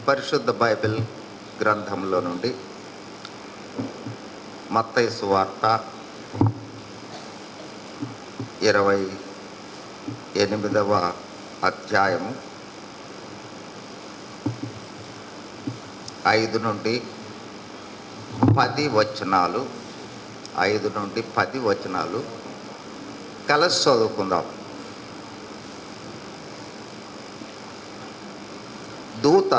పరిశుద్ధ బైబిల్ గ్రంథంలో నుండి మత్తయి సువార్త 28వ అధ్యాయము 5 నుండి 10 వచనాలు 5 నుండి 10 వచనాలు కలిసి చదువుకుందాం. దూత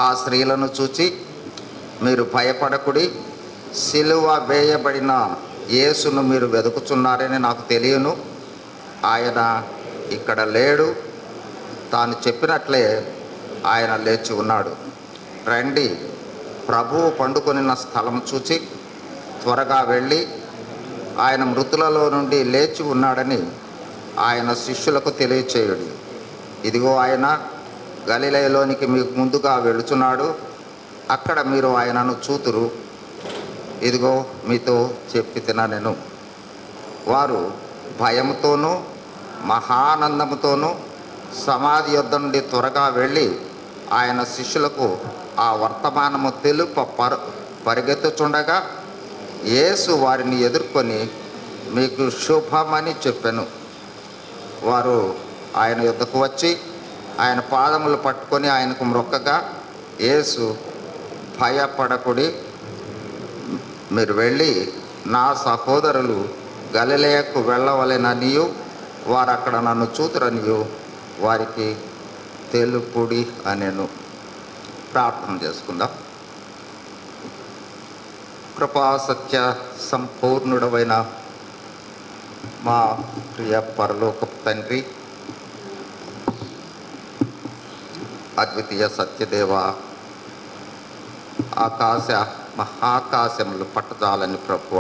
ఆ స్త్రీలను చూచి, మీరు భయపడకుడి, సిలువ వేయబడిన యేసును మీరు వెతుకుచున్నారని నాకు తెలియను. ఆయన ఇక్కడ లేడు, తాను చెప్పినట్లే ఆయన లేచి ఉన్నాడు. రండి, ప్రభువు పండుకొనిన స్థలం చూచి త్వరగా వెళ్ళి ఆయన మృతులలో నుండి లేచి ఉన్నాడని ఆయన శిష్యులకు తెలియచేయుడి. ఇదిగో ఆయన గలిలయలోనికి మీకు ముందుగా వెళుచున్నాడు, అక్కడ మీరు ఆయనను చూతురు. ఇదిగో మీతో చెప్పి నేను. వారు భయంతోనూ మహానందముతోనూ సమాధి యొద్ద నుండి త్వరగా వెళ్ళి ఆయన శిష్యులకు ఆ వర్తమానము పరిగెత్తుచుండగా యేసు వారిని ఎదుర్కొని, మీకు శుభమని చెప్పెను. వారు ఆయన యొద్దకు వచ్చి ఆయన పాదములు పట్టుకొని ఆయనకు మ్రొక్కగా, యేసు భయపడకుడి, మీరు వెళ్ళి నా సహోదరులు గలిలయకు వెళ్ళవలెననియు వారు అక్కడ నన్ను చూతురనియు వారికి తెలుపుడి అనెను. ప్రార్థన చేసుకుందాం. కృపా సత్య సంపూర్ణుడవైన మా ప్రియ పరలోకపు తండ్రి, అద్వితీయ సత్యదేవ, మహాకాశములు పట్టజాలని ప్రభువ,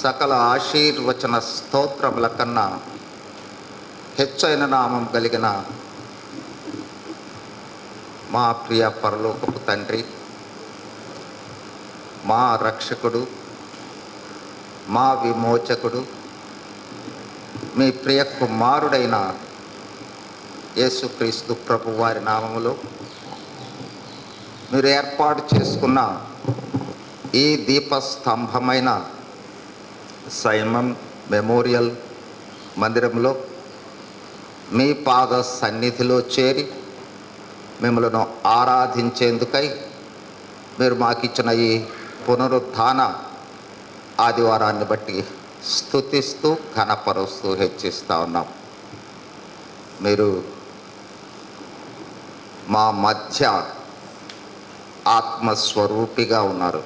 సకల ఆశీర్వచన స్తోత్రముల కన్నా హెచ్చైన నామం కలిగిన మా ప్రియ పరలోకపు తండ్రి, మా రక్షకుడు, మా విమోచకుడు, మీ ప్రియ కుమారుడైన యేసుక్రీస్తు ప్రభు వారి నామములో మీరు ఏర్పాటు చేసుకున్న ఈ దీపస్తంభమైన సైమన్ మెమోరియల్ మందిరంలో మీ పాద సన్నిధిలో చేరి మిమ్మల్ని ఆరాధించేందుకై మీరు మాకిచ్చిన ఈ పునరుత్థాన ఆదివారాన్ని బట్టి స్తుతిస్తూ ఘనపరుస్తూ హెచ్చిస్తూ ఉన్నాం. మీరు మా మధ్య ఆత్మస్వరూపిగా ఉన్నారు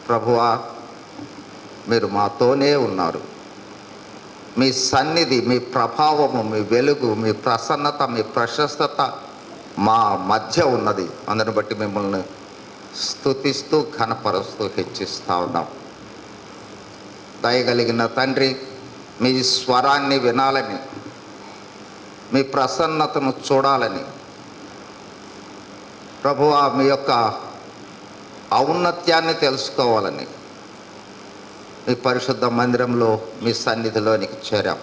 ప్రభువా, మీరు మాతోనే ఉన్నారు. మీ సన్నిధి, మీ ప్రభావము, మీ వెలుగు, మీ ప్రసన్నత, మీ ప్రశస్తత మా మధ్య ఉన్నది. అందుని బట్టి మిమ్మల్ని స్తుతిస్తూ ఘనపరుస్తూ హెచ్చిస్తూ ఉన్నాం. దయగలిగిన తండ్రి, మీ స్వరాన్ని వినాలని, మీ ప్రసన్నతను చూడాలని ప్రభువా, మీ యొక్క ఔన్నత్యాన్ని తెలుసుకోవాలని మీ పరిశుద్ధ మందిరంలో మీ సన్నిధిలోనికి చేరాం.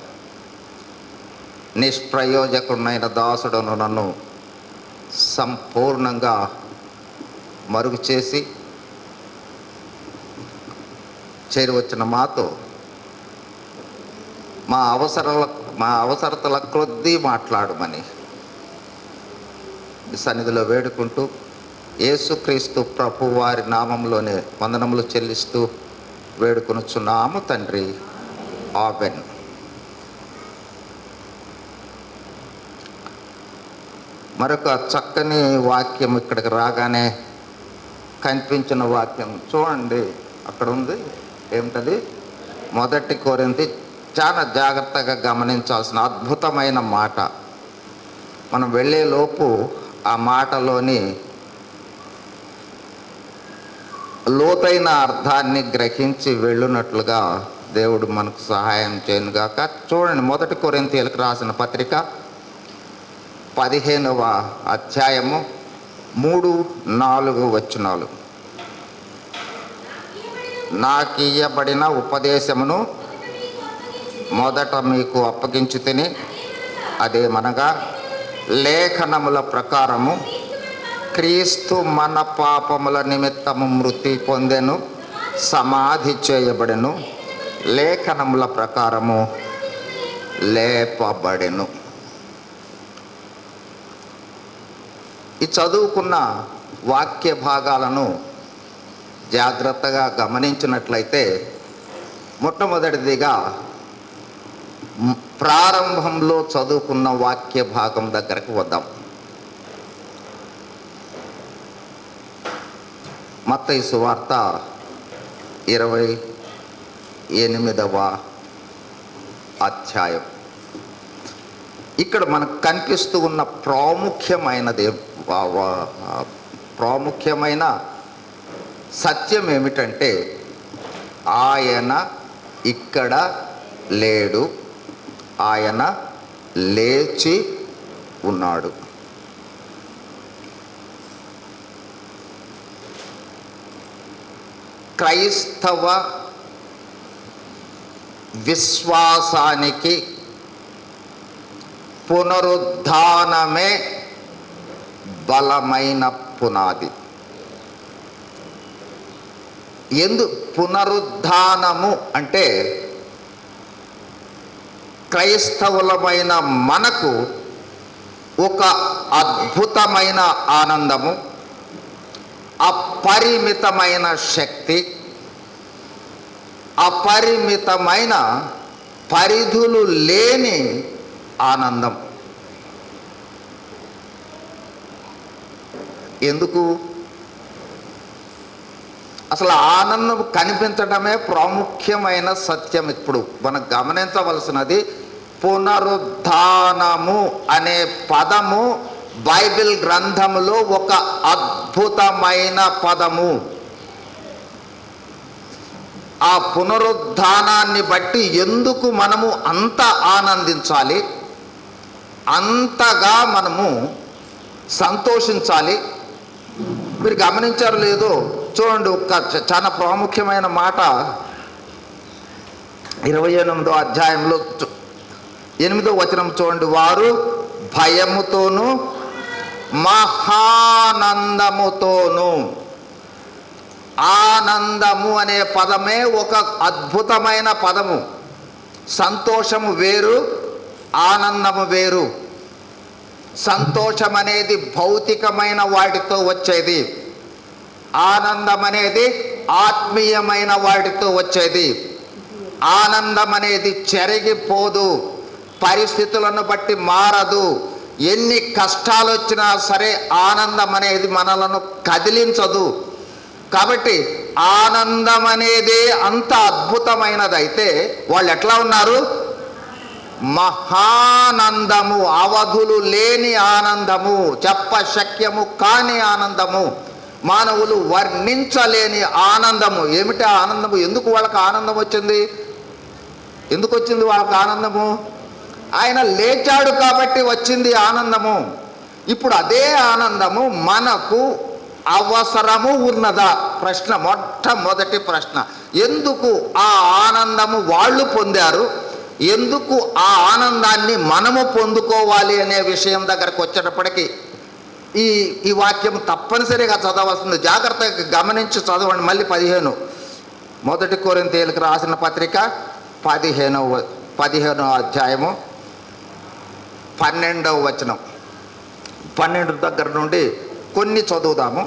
నిష్ప్రయోజకుడైన దాసుడును నన్ను సంపూర్ణంగా మరుగు చేసి చేరి వచ్చిన మాతో మా అవసరతల కొద్దీ మాట్లాడమని ఈ సన్నిధిలో వేడుకుంటూ యేసుక్రీస్తు ప్రభు వారి నామంలోనే వందనములు చెల్లిస్తూ వేడుకొనుచున్నాము తండ్రి, ఆమెన్. మరొక చక్కని వాక్యం ఇక్కడికి రాగానే కనిపించిన వాక్యం చూడండి, అక్కడ ఉంది. ఏమిటది? 1 కొరింథీ. చాలా జాగ్రత్తగా గమనించాల్సిన అద్భుతమైన మాట. మనం వెళ్ళేలోపు ఆ మాటలోని లోతైన అర్థాన్ని గ్రహించి వెళ్ళునట్లుగా దేవుడు మనకు సహాయం చేయనుగాక. చూడండి, 1 కొరింథీయులకు రాసిన పత్రిక 15వ అధ్యాయము 3-4 వచనాలు. నాకియ్యబడిన ఉపదేశమును మొదట మీకు అప్పగించి తిని, అదేమనగా లేఖనముల ప్రకారము క్రీస్తు మన పాపముల నిమిత్తము మృతి పొందెను, సమాధి చేయబడెను, లేఖనముల ప్రకారము లేపబడెను. ఈ చదువుకున్న వాక్య భాగాలను జాగ్రత్తగా గమనించినట్లయితే మొట్టమొదటిదిగా ప్రారంభంలో చదువుకున్న వాక్య భాగం దగ్గరకు వద్దాం. మత్తయి సువార్త 28వ అధ్యాయం. ఇక్కడ మనకు కనిపిస్తూ ఉన్న ప్రాముఖ్యమైన సత్యం ఏమిటంటే, ఆయన ఇక్కడ లేడు, ఆయన లేచి ఉన్నాడు. క్రైస్తవ విశ్వాసానికి పునరుద్ధానమే బలమైన పునాది. పునరుద్ధానము అంటే క్రైస్తవులమైన మనకు ఒక అద్భుతమైన ఆనందము, అపరిమితమైన శక్తి, అపరిమితమైన పరిధులు లేని ఆనందం. ఎందుకు? అసలు ఆనందం కనిపించడమే ప్రాముఖ్యమైన సత్యం. ఇప్పుడు మనం గమనించవలసినది, పునరుద్ధానము అనే పదము బైబిల్ గ్రంథములో ఒక అద్భుతమైన పదము. ఆ పునరుద్ధానాన్ని బట్టి ఎందుకు మనము అంత ఆనందించాలి, అంతగా మనము సంతోషించాలి? మీరు గమనించారు లేదో చూడండి, ఒక చాలా ప్రాముఖ్యమైన మాట 28వ అధ్యాయంలో 8వ వచనం చూడండి. వారు భయముతోనూ మహానందముతోనూ. ఆనందము అనే పదమే ఒక అద్భుతమైన పదము. సంతోషము వేరు, ఆనందము వేరు. సంతోషం అనేది భౌతికమైన వాటితో వచ్చేది, ఆనందం అనేది ఆత్మీయమైన వాటితో వచ్చేది. ఆనందం అనేది చెరిగిపోదు, పరిస్థితులను బట్టి మారదు. ఎన్ని కష్టాలు వచ్చినా సరే ఆనందం అనేది మనలను కదిలించదు. కాబట్టి ఆనందం అనేది అంత అద్భుతమైనదైతే వాళ్ళు ఎట్లా ఉన్నారు? మహానందము, అవధులు లేని ఆనందము, చెప్పశక్యము కాని ఆనందము, మానవులు వర్ణించలేని ఆనందము. ఏమిటి ఆనందము? ఎందుకు వాళ్ళకి ఆనందం వచ్చింది? ఎందుకు వచ్చింది వాళ్ళకి ఆనందము? ఆయన లేచాడు కాబట్టి వచ్చింది ఆనందము. ఇప్పుడు అదే ఆనందము మనకు అవసరము ఉన్నదా? ప్రశ్న, మొట్టమొదటి ప్రశ్న. ఎందుకు ఆ ఆనందము వాళ్ళు పొందారు, ఎందుకు ఆ ఆనందాన్ని మనము పొందుకోవాలి అనే విషయం దగ్గరకు వచ్చేటప్పటికి ఈ వాక్యం తప్పనిసరిగా చదవాల్సింది. జాగ్రత్తగా గమనించి చదవండి. మళ్ళీ 15 మొదటి కొరింథీయులకు రాసిన పత్రిక 15వ అధ్యాయము 12వ వచనం. 12 దగ్గర నుండి కొన్ని చదువుదాము.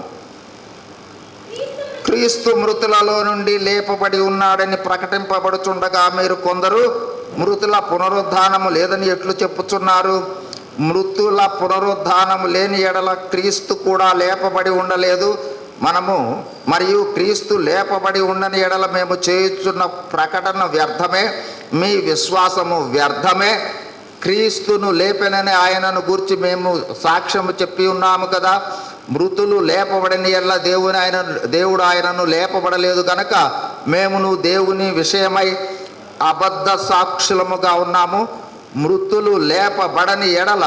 క్రీస్తు మృతులలో నుండి లేపబడి ఉన్నాడని ప్రకటింపబడుచుండగా మీరు కొందరు మృతుల పునరుద్ధానము లేదని ఎట్లు చెప్పుచున్నారు? మృతుల పునరుద్ధానము లేని ఎడల క్రీస్తు కూడా లేపబడి ఉండలేదు. మరియు క్రీస్తు లేపబడి ఉండని ఎడల మేము చేయుచున్న ప్రకటన వ్యర్థమే, మీ విశ్వాసము వ్యర్థమే. క్రీస్తును లేపెనని ఆయనను గూర్చి మేము సాక్ష్యము చెప్పి ఉన్నాము కదా. మృతులు లేపబడని ఎడల దేవుడు ఆయనను లేపబడలేదు కనుక మేమును దేవుని విషయమై అబద్ధ సాక్షులముగా ఉన్నాము. మృతులు లేపబడని ఎడల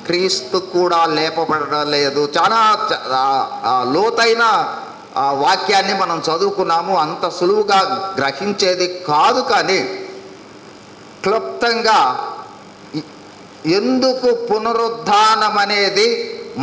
క్రీస్తు కూడా లేపబడలేదు. చాలా లోతైన వాక్యాన్ని మనం చదువుకున్నాము. అంత సులువుగా గ్రహించేది కాదు, కానీ క్లుప్తంగా ఎందుకు పునరుద్ధానం అనేది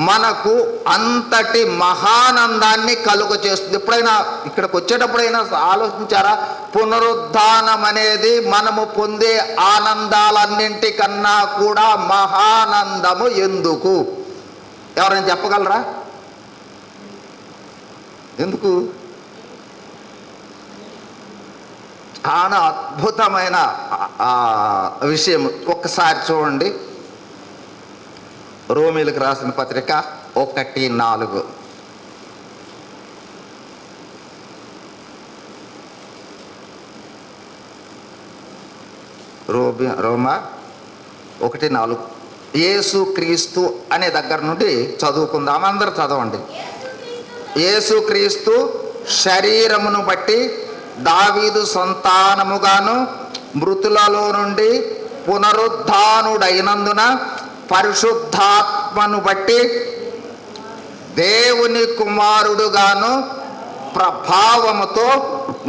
మనకు అంతటి మహానందాన్ని కలుగ చేస్తుంది? ఎప్పుడైనా ఇక్కడికి వచ్చేటప్పుడైనా ఆలోచించారా? పునరుద్ధానం అనేది మనము పొందే ఆనందాలన్నింటికన్నా కూడా మహానందము ఎందుకు? ఎవరైనా చెప్పగలరా? ఎందుకు? చాలా అద్భుతమైన విషయం. ఒక్కసారి చూడండి, రోమీలకు రాసిన పత్రిక 1:4. రోమా 1:4. యేసు క్రీస్తు అనే దగ్గర నుండి చదువుకుందాం. అందరూ చదవండి. యేసు క్రీస్తు శరీరమును బట్టి దావీదు సంతానముగాను మృతులలో నుండి పునరుద్ధానుడైనందున పరిశుద్ధాత్మను బట్టి దేవుని కుమారుడుగాను ప్రభావముతో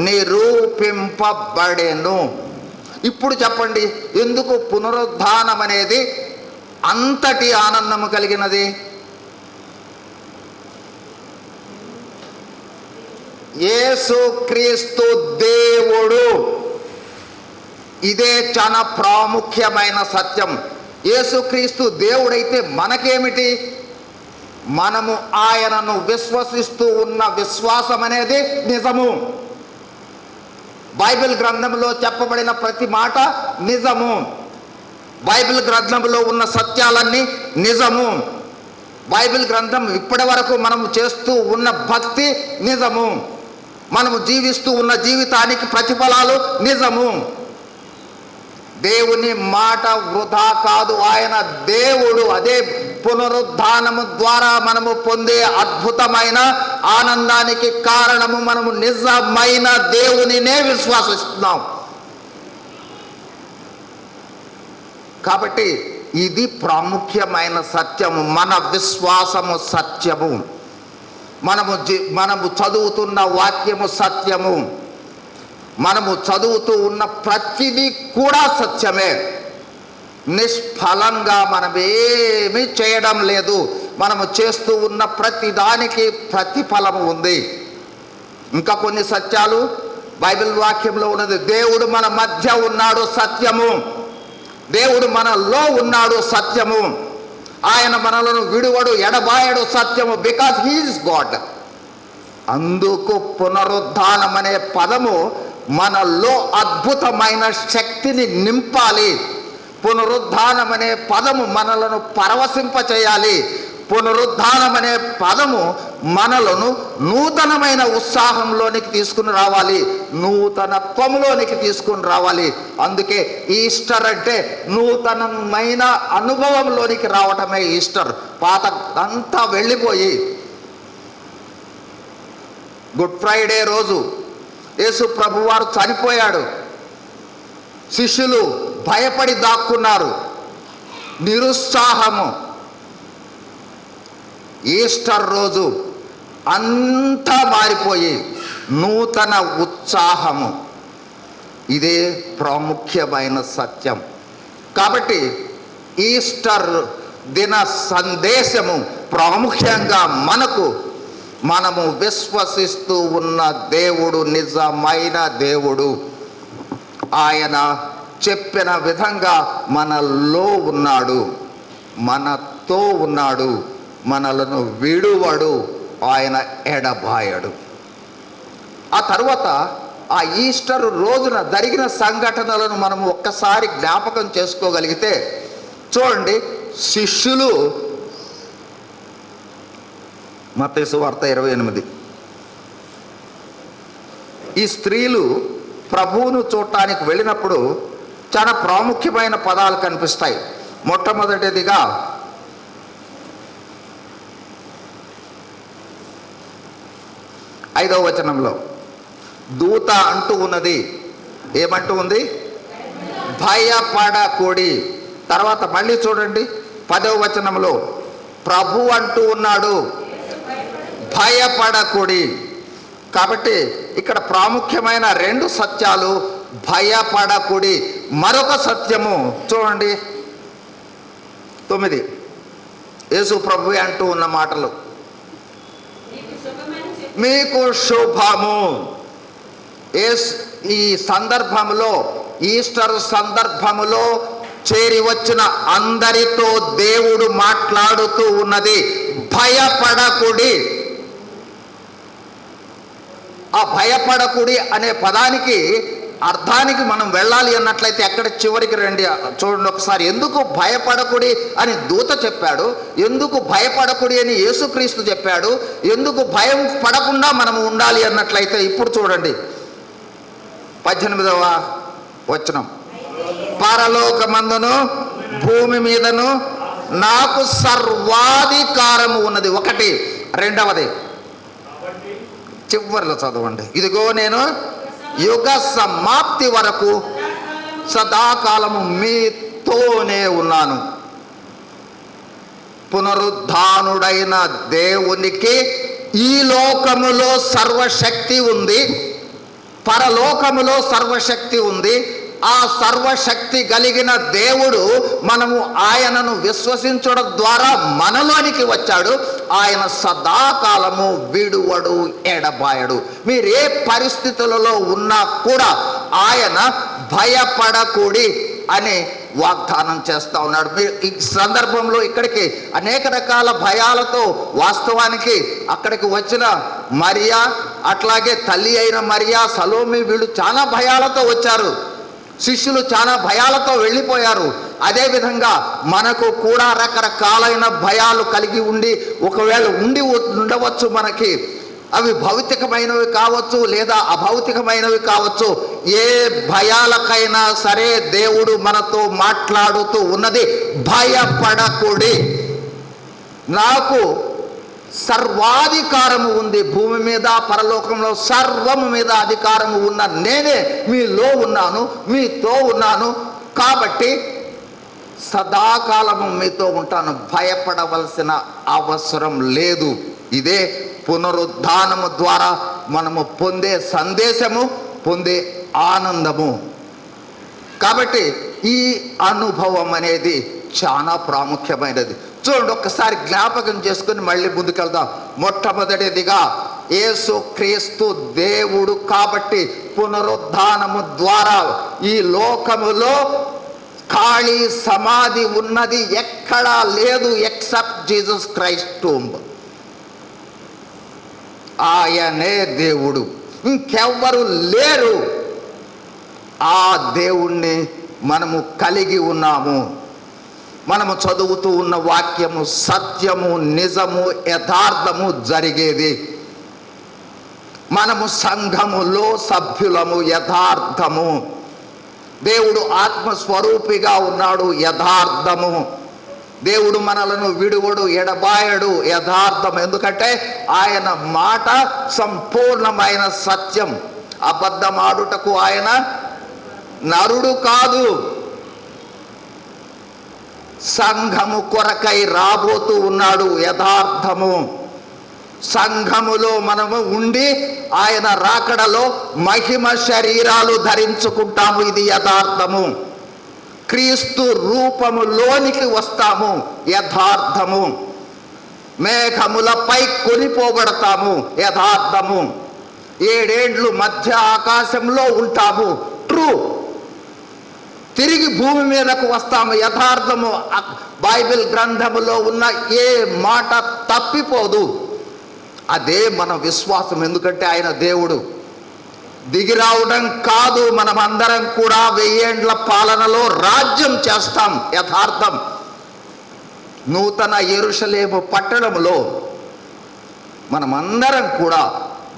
నిరూపింపబడెను. ఇప్పుడు చెప్పండి, ఎందుకు పునరుద్ధానం అనేది అంతటి ఆనందము కలిగినది? యేసుక్రీస్తు దేవుడు. ఇదే చాలా ప్రాముఖ్యమైన సత్యం. యేసుక్రీస్తు దేవుడైతే మనకేమిటి? మనము ఆయనను విశ్వసిస్తూ ఉన్న విశ్వాసం అనేది నిజము. బైబిల్ గ్రంథంలో చెప్పబడిన ప్రతి మాట నిజము. బైబిల్ గ్రంథంలో ఉన్న సత్యాలన్నీ నిజము. బైబిల్ గ్రంథం ఇప్పటి వరకు మనము చేస్తూ ఉన్న భక్తి నిజము. మనము జీవిస్తూ ఉన్న జీవితానికి ప్రతిఫలాలు నిజము. దేవుని మాట వృధా కాదు. ఆయన దేవుడు. అదే పునరుద్ధానము ద్వారా మనము పొందే అద్భుతమైన ఆనందానికి కారణము. మనము నిజమైన దేవునినే విశ్వసిస్తున్నాం. కాబట్టి ఇది ప్రాముఖ్యమైన సత్యము. మన విశ్వాసము సత్యము. మనము చదువుతున్న వాక్యము సత్యము. మనము చదువుతూ ఉన్న ప్రతిదీ కూడా సత్యమే. నిష్ఫలంగా మనం ఏమీ చేయడం లేదు. మనము చేస్తూ ఉన్న ప్రతి దానికి ప్రతిఫలము ఉంది. ఇంకా కొన్ని సత్యాలు బైబిల్ వాక్యంలో ఉన్నది. దేవుడు మన మధ్య ఉన్నాడు, సత్యము. దేవుడు మనలో ఉన్నాడు, సత్యము. ఆయన మనలను విడువడు, ఎడబాయడు, సత్యము. Because he is God. అందుకు పునరుద్ధానం అనే పదము మనలో అద్భుతమైన శక్తిని నింపాలి. పునరుద్ధానం అనే పదము మనలను పరవశింపచేయాలి. పునరుద్ధానం అనే పదము మనలను నూతనమైన ఉత్సాహంలోనికి తీసుకుని రావాలి, నూతనత్వంలోనికి తీసుకుని రావాలి. అందుకే ఈస్టర్ అంటే నూతనమైన అనుభవంలోనికి రావటమే ఈస్టర్. పాత అంతా వెళ్ళిపోయి గుడ్ ఫ్రైడే రోజు యేసు ప్రభువారు చనిపోయాడు. శిష్యులు భయపడి దాక్కున్నారు, నిరుత్సాహము. ఈస్టర్ రోజు అంతా మారిపోయి నూతన ఉత్సాహము. ఇదే ప్రాముఖ్యమైన సత్యం. కాబట్టి ఈస్టర్ దిన సందేశము ప్రాముఖ్యంగా మనము విశ్వసిస్తూ ఉన్న దేవుడు నిజమైన దేవుడు. ఆయన చెప్పిన విధంగా మనలో ఉన్నాడు, మనతో ఉన్నాడు, మనలను విడువడు, ఆయన ఎడబాయడు. ఆ తర్వాత ఆ ఈస్టర్ రోజున జరిగిన సంఘటనలను మనం ఒక్కసారి జ్ఞాపకం చేసుకోగలిగితే చూడండి. శిష్యులు, మత్తయి సువార్త 28. ఈ స్త్రీలు ప్రభువును చూడటానికి వెళ్ళినప్పుడు చాలా ప్రాముఖ్యమైన పదాలు కనిపిస్తాయి. మొట్టమొదటిదిగా ఐదవ వచనంలో దూత అంటూ ఉన్నది. ఏమంటూ ఉంది? భయపడకుడి. తర్వాత మళ్ళీ చూడండి 10వ వచనంలో ప్రభు అంటూ ఉన్నాడు, భయపడకుడి. కాబట్టి ఇక్కడ ప్రాముఖ్యమైన రెండు సత్యాలు, భయపడకుడి. మరొక సత్యము చూడండి 9 యేసు ప్రభువే అంటూ ఉన్న మాటలు. మీకు శుభము. ఈ సందర్భంలో, ఈస్టర్ సందర్భములో చేరి వచ్చిన అందరితో దేవుడు మాట్లాడుతూ ఉన్నది, భయపడకుడి. ఆ భయపడకుడి అనే పదానికి అర్థానికి మనం వెళ్ళాలి అన్నట్లయితే ఎక్కడ చివరికి రండి, చూడండి ఒకసారి. ఎందుకు భయపడకుడి అని దూత చెప్పాడు, ఎందుకు భయపడకుడి అని యేసుక్రీస్తు చెప్పాడు, ఎందుకు భయం పడకుండా మనం ఉండాలి అన్నట్లయితే ఇప్పుడు చూడండి 18వ వచనం. పరలోకమందును భూమి మీదను నాకు సర్వాధికారము ఉన్నది. ఒకటి. రెండవది చివరిలో చదవండి. ఇదిగో నేను యుగ సమాప్తి వరకు సదాకాలము మీతోనే ఉన్నాను. పునరుద్ధానుడైన దేవునికి ఈ లోకములో సర్వశక్తి ఉంది, పరలోకములో సర్వశక్తి ఉంది. ఆ సర్వశక్తి కలిగిన దేవుడు మనము ఆయనను విశ్వసించడం ద్వారా మనలోనికి వచ్చాడు. ఆయన సదాకాలము విడువడు, ఎడబాయడు. మీరు ఏ పరిస్థితులలో ఉన్నా కూడా ఆయన భయపడకూడి అని వాగ్దానం చేస్తూ ఉన్నాడు. మీరు ఈ సందర్భంలో ఇక్కడికి అనేక రకాల భయాలతో, వాస్తవానికి అక్కడికి వచ్చిన మరియా, అట్లాగే తల్లి అయిన మరియా, సలోమి, వీళ్ళు చాలా భయాలతో వచ్చారు. శిష్యులు చాలా భయాలతో వెళ్ళిపోయారు. అదేవిధంగా మనకు కూడా రకరకాలైన భయాలు కలిగి ఉండి, ఒకవేళ ఉండవచ్చు మనకి. అవి భౌతికమైనవి కావచ్చు, లేదా అభౌతికమైనవి కావచ్చు. ఏ భయాలకైనా సరే దేవుడు మనతో మాట్లాడుతూ ఉన్నది, భయపడకుడి, నాకు సర్వాధికారము ఉంది. భూమి మీద పరలోకంలో సర్వము మీద అధికారము ఉన్న నేనే మీలో ఉన్నాను, మీతో ఉన్నాను. కాబట్టి సదాకాలము మీతో ఉంటాను, భయపడవలసిన అవసరం లేదు. ఇదే పునరుద్ధానము ద్వారా మనము పొందే సందేశము, పొందే ఆనందము. కాబట్టి ఈ అనుభవం అనేది చాలా ప్రాముఖ్యమైనది. చూడండి, ఒక్కసారి జ్ఞాపకం చేసుకుని మళ్ళీ ముందుకెళ్దాం. మొట్టమొదటిదిగా యేసు క్రీస్తు దేవుడు కాబట్టి పునరుద్ధానము ద్వారా ఈ లోకములో ఖాళీ సమాధి ఉన్నది ఎక్కడా లేదు, ఎక్సెప్ట్ జీసస్ క్రైస్ట్ టూంబ్. ఆయనే దేవుడు, ఇంకెవ్వరు లేరు. ఆ దేవుణ్ణి మనము కలిగి ఉన్నాము. మనము చదువుతూ ఉన్న వాక్యము సత్యము, నిజము, యథార్థము జరిగేది. మనము సంఘములో సభ్యులము, యథార్థము. దేవుడు ఆత్మస్వరూపిగా ఉన్నాడు, యథార్థము. దేవుడు మనలను విడువడు, ఎడబాయడు, యథార్థం. ఎందుకంటే ఆయన మాట సంపూర్ణమైన సత్యం. అబద్ధమాడుటకు ఆయన నరుడు కాదు. సంఘము కొరకై రాబోతూ ఉన్నాడు, యథార్థము. సంఘములో మనము ఉండి ఆయన రాకడలో మహిమ శరీరాలు ధరించుకుంటాము, ఇది యథార్థము. క్రీస్తు రూపములోనికి వస్తాము, యథార్థము. మేఘములపై కొనిపోబడతాము, యథార్థము. 7 ఏండ్లు మధ్య ఆకాశంలో ఉంటాము, ట్రూ. తిరిగి భూమి మీదకు వస్తాము, యథార్థము. బైబిల్ గ్రంథములో ఉన్న ఏ మాట తప్పిపోదు. అదే మన విశ్వాసం. ఎందుకంటే ఆయన దేవుడు. దిగి రావడం కాదు, మనమందరం కూడా 1000 ఏండ్ల పాలనలో రాజ్యం చేస్తాం, యథార్థం. నూతన యెరూషలేము పట్టణంలో మనమందరం కూడా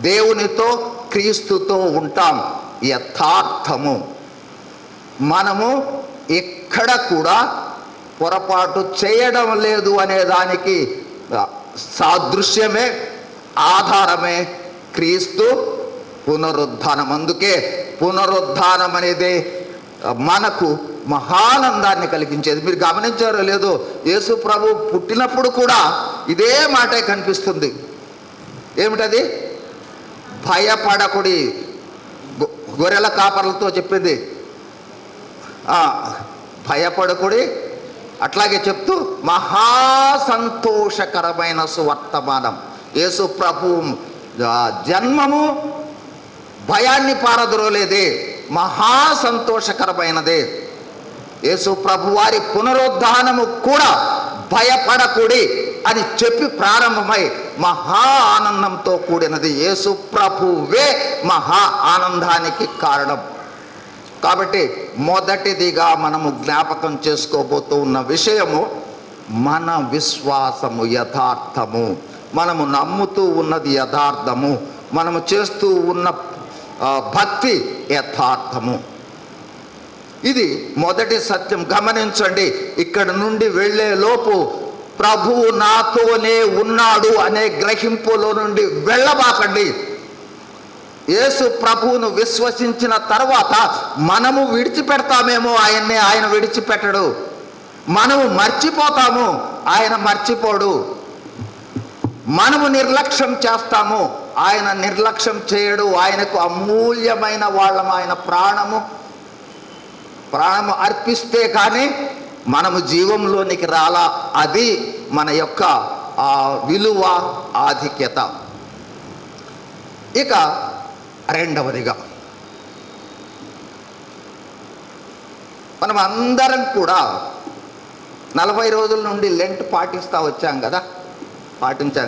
దేవునితో, క్రీస్తుతో ఉంటాం, యథార్థము. మనము ఎక్కడ కూడా పొరపాటు చేయడం లేదు అనే దానికి సాదృశ్యమే, ఆధారమే క్రీస్తు పునరుద్ధానం. అందుకే పునరుద్ధానం అనేది మనకు మహానందాన్ని కలిగించేది. మీరు గమనించారో లేదో, యేసు ప్రభు పుట్టినప్పుడు కూడా ఇదే మాటే కనిపిస్తుంది. ఏమిటది? భయపడకుడి. గొర్రెల కాపర్లతో చెప్పింది, భయపడకుడి, అట్లాగే చెప్తూ మహా సంతోషకరమైన సువర్తమానం. యేసు ప్రభు జన్మము భయాన్ని పారద్రోలేదే, మహా సంతోషకరమైనదే. యేసు ప్రభు వారి పునరుద్ధానము కూడా భయపడకుడి అని చెప్పి ప్రారంభమై మహా ఆనందంతో కూడినది. యేసు ప్రభువే మహా ఆనందానికి కారణం. కాబట్టి మొదటిదిగా మనము జ్ఞాపకం చేసుకోబోతూ ఉన్న విషయము, మన విశ్వాసము యథార్థము. మనము నమ్ముతూ ఉన్నది యథార్థము, మనము చేస్తూ ఉన్న భక్తి యథార్థము. ఇది మొదటి సత్యం. గమనించండి, ఇక్కడ నుండి వెళ్ళే లోపు ప్రభువు నాతోనే ఉన్నాడు అనే గ్రహింపులో నుండి వెళ్ళబాకండి. యేసు ప్రభువును విశ్వసించిన తర్వాత మనము విడిచిపెడతామేమో ఆయన్నే, ఆయన విడిచిపెట్టడు. మనము మర్చిపోతాము, ఆయన మర్చిపోడు. మనము నిర్లక్ష్యం చేస్తాము, ఆయన నిర్లక్ష్యం చేయడు. ఆయనకు అమూల్యమైన వాళ్ళము. ఆయన ప్రాణము అర్పిస్తే కానీ మనము జీవంలోనికి రాలా. అది మన యొక్క విలువ, ఆధిక్యత. ఇక రెండవదిగా, మనం అందరం కూడా 40 రోజుల నుండి లెంట్ పాటిస్తూ వచ్చాం కదా. పాటించాం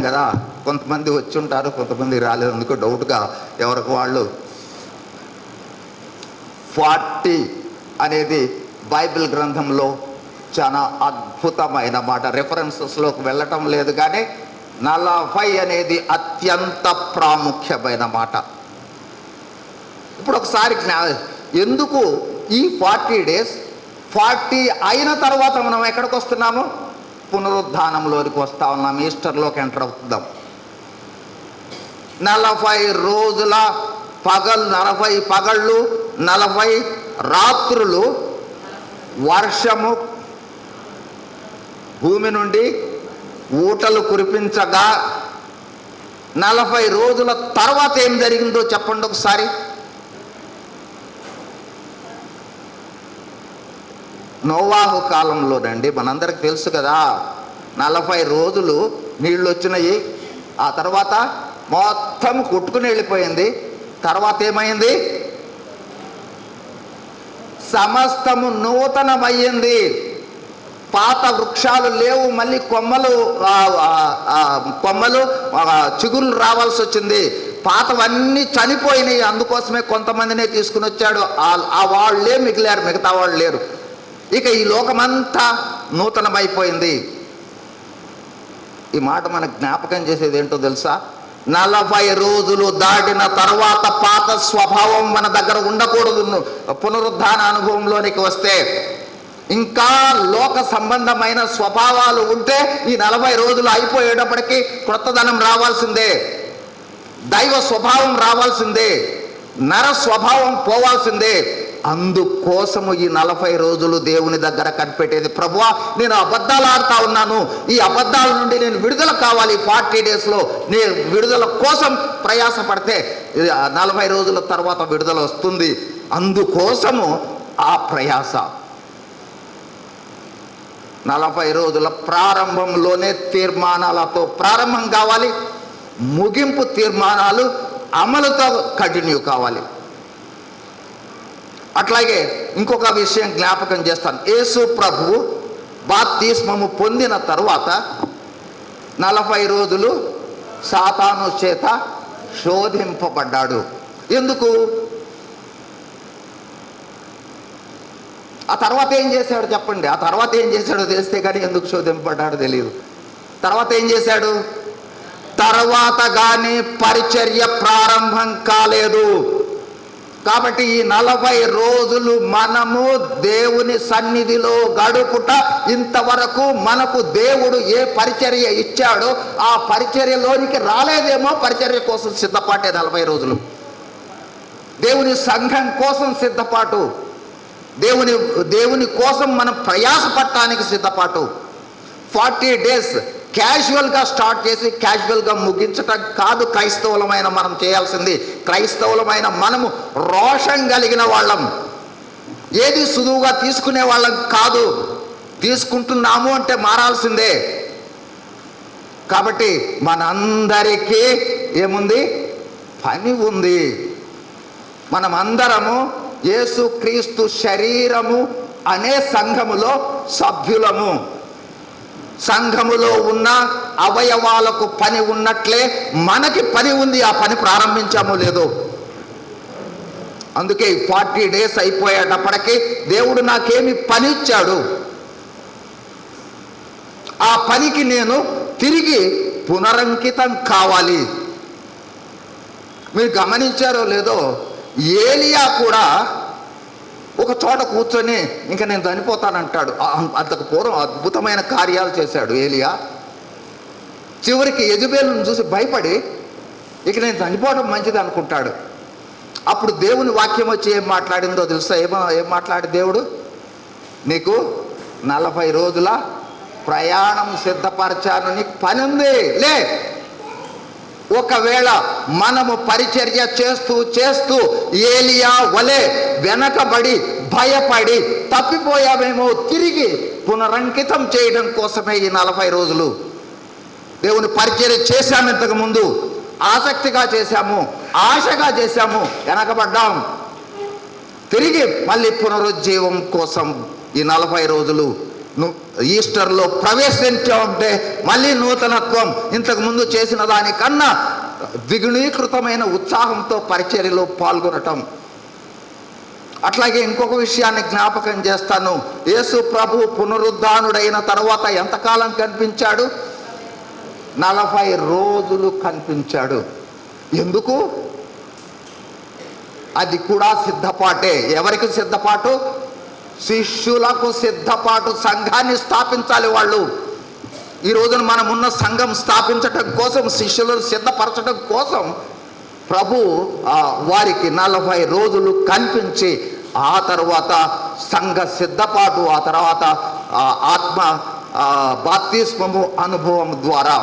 కదా. కొంతమంది వచ్చి ఉంటారు, కొంతమంది రాలేదు. అందుకు డౌట్గా ఎవరికి వాళ్ళు 40 అనేది బైబిల్ గ్రంథంలో చాలా అద్భుతమైన మాట. రెఫరెన్సెస్లోకి వెళ్ళటం లేదు, కానీ 40 అనేది అత్యంత ప్రాముఖ్యమైన మాట. ఇప్పుడు ఒకసారి ఎందుకు ఈ 40 డేస్, 40 అయిన తర్వాత మనం ఎక్కడికి వస్తున్నాము? పునరుద్ధానంలోనికి వస్తూ ఉన్నాం. ఈస్టర్లోకి ఎంటర్ అవుతున్నాం. 40 రోజుల 40 పగళ్ళు 40 రాత్రులు వర్షము భూమి నుండి ఊటలు కురిపించగా 40 రోజుల తర్వాత ఏం జరిగిందో చెప్పండి ఒకసారి. నోవాహు కాలంలోనండి, మనందరికి తెలుసు కదా, 40 రోజులు నీళ్ళు వచ్చినాయి. ఆ తర్వాత మొత్తం కొట్టుకుని వెళ్ళిపోయింది. తర్వాత ఏమైంది? సమస్తము నూతనమయ్యింది. పాత వృక్షాలు లేవు, మళ్ళీ కొమ్మలు చిగుళ్ళు రావాల్సి వచ్చింది. పాతవన్నీ చనిపోయినాయి. అందుకోసమే కొంతమందినే తీసుకుని వచ్చాడు. ఆ వాళ్ళే మిగిలారు, మిగతా వాళ్ళు లేరు. ఇక ఈ లోకమంతా నూతనమైపోయింది. ఈ మాట మనకు జ్ఞాపకం చేసేది ఏంటో తెలుసా? 40 రోజులు దాటిన తర్వాత పాత స్వభావం మన దగ్గర ఉండకూడదు. పునరుద్ధాన అనుభవంలోనికి వస్తే ఇంకా లోక సంబంధమైన స్వభావాలు ఉంటే ఈ 40 రోజులు అయిపోయేటప్పటికీ క్రొత్తదనం రావాల్సిందే, దైవ స్వభావం రావాల్సిందే, నర స్వభావం పోవాల్సిందే. అందుకోసము ఈ 40 రోజులు దేవుని దగ్గర కనిపెట్టేది. ప్రభువా, నేను అబద్ధాలు ఆడుతూ ఉన్నాను, ఈ అబద్ధాల నుండి నేను విడుదల కావాలి. 40 డేస్లో నేను విడుదల కోసం ప్రయాసపడితే 40 రోజుల తర్వాత విడుదల వస్తుంది. అందుకోసము ఆ ప్రయాస. 40 రోజుల ప్రారంభంలోనే తీర్మానాలతో ప్రారంభం కావాలి, ముగింపు తీర్మానాలు అమలుతో కంటిన్యూ కావాలి. అట్లాగే ఇంకొక విషయం జ్ఞాపకం చేస్తాను. యేసు ప్రభువు బాప్తిస్మము పొందిన తరువాత 40 రోజులు సాతాను చేత శోధింపబడ్డాడు. ఎందుకు? ఆ తర్వాత ఏం చేశాడు చెప్పండి? ఆ తర్వాత ఏం చేశాడో తెలిస్తే కానీ ఎందుకు శోధింపబడ్డాడో తెలియదు. తర్వాత ఏం చేశాడు? తర్వాత కానీ పరిచర్య ప్రారంభం కాలేదు. కాబట్టి ఈ 40 రోజులు మనము దేవుని సన్నిధిలో గడుపుట, ఇంతవరకు మనకు దేవుడు ఏ పరిచర్య ఇచ్చాడో ఆ పరిచర్యలోనికి రాలేదేమో. పరిచర్య కోసం సిద్ధపాటే 40 రోజులు. దేవుని సంఘం కోసం సిద్ధపాటు, దేవుని కోసం మనం ప్రయాసపడటానికి సిద్ధపాటు. 40 డేస్ క్యాజువల్గా స్టార్ట్ చేసి క్యాజువల్గా ముగించటం కాదు క్రైస్తవులమైన మనం చేయాల్సింది. క్రైస్తవులమైన మనము రోషం కలిగిన వాళ్ళం. ఏది సులువుగా తీసుకునే వాళ్ళం కాదు. తీసుకుంటున్నాము అంటే మారాల్సిందే. కాబట్టి మనందరికీ ఏముంది? పని ఉంది. మనమందరము యేసుక్రీస్తు శరీరము అనే సంఘములో సభ్యులము. సంఘములో ఉన్న అవయవాలకు పని ఉన్నట్లే మనకి పని ఉంది. ఆ పని ప్రారంభించామో లేదో. అందుకే 40 days అయిపోయేటప్పటికీ దేవుడు నాకేమి పని ఇచ్చాడు, ఆ పనికి నేను తిరిగి పునరంకితం కావాలి. మీరు గమనించారో లేదో, ఏలియా కూడా ఒక చోట కూర్చొని ఇంకా నేను చనిపోతానంటాడు. అంతకు పూర్వం అద్భుతమైన కార్యాలు చేశాడు ఏలియా. చివరికి యెజబెలును చూసి భయపడి ఇక నేను చనిపోవడం మంచిది అనుకుంటాడు. అప్పుడు దేవుని వాక్యం వచ్చి ఏం మాట్లాడిందో తెలుసా? ఏం మాట్లాడి దేవుడు? నీకు 40 రోజుల ప్రయాణం సిద్ధపరచాను, నీకు పని ఉంది, లే. ఒకవేళ మనము పరిచర్య చేస్తూ చేస్తూ ఏలియా వలె వెనకబడి భయపడి తప్పిపోయామేమో, తిరిగి పునరంకితం చేయడం కోసమే ఈ 40 రోజులు. దేవుని పరిచర్య చేశాము, ఇంతకు ముందు ఆసక్తిగా చేశాము, ఆశగా చేశాము, వెనకబడ్డాం. తిరిగి మళ్ళీ పునరుజ్జీవం కోసం ఈ 40 రోజులు ఈస్టర్లో ప్రవేశించామంటే మళ్ళీ నూతనత్వం, ఇంతకు ముందు చేసిన దానికన్నా ద్విగుణీకృతమైన ఉత్సాహంతో పరిచర్యలో పాల్గొనటం. అట్లాగే ఇంకొక విషయాన్ని జ్ఞాపకం చేస్తాను. యేసు ప్రభు పునరుద్ధానుడైన తర్వాత ఎంతకాలం కనిపించాడు? 40 రోజులు కనిపించాడు. ఎందుకు? అది కూడా సిద్ధపాటే. ఎవరికి సిద్ధపాటు? శిష్యులకు సిద్ధపాటు. సంఘాన్ని స్థాపించాలి వాళ్ళు. ఈ రోజున మనమున్న సంఘం స్థాపించటం కోసం, శిష్యులను సిద్ధపరచడం కోసం ప్రభు వారికి 40 రోజులు కనిపించి, ఆ తర్వాత సంఘ సిద్ధపాటు, ఆ తర్వాత ఆత్మ బాప్తిస్మము అనుభవం ద్వారా.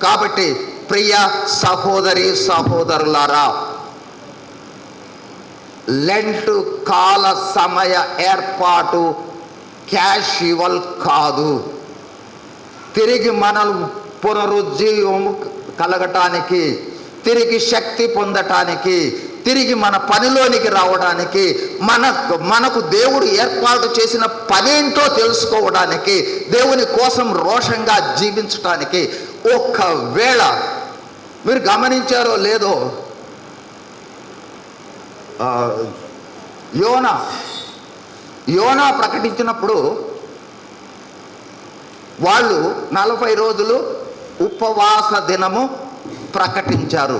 కాబట్టి ప్రియ సహోదరి సహోదరులారా, లెంట్ కాల సమయ ఏర్పాటు క్యాషువల్ కాదు. తిరిగి మనం పునరుజ్జీవం కలగటానికి, తిరిగి శక్తి పొందటానికి, తిరిగి మన పనిలోనికి రావడానికి, మనకు దేవుడు ఏర్పాటు చేసిన పనేంటో తెలుసుకోవడానికి, దేవుని కోసం రోషంగా జీవించటానికి. ఒకవేళ మీరు గమనించారో లేదో, యోనా ప్రకటించినప్పుడు వాళ్ళు 40 రోజులు ఉపవాస దినము ప్రకటించారు.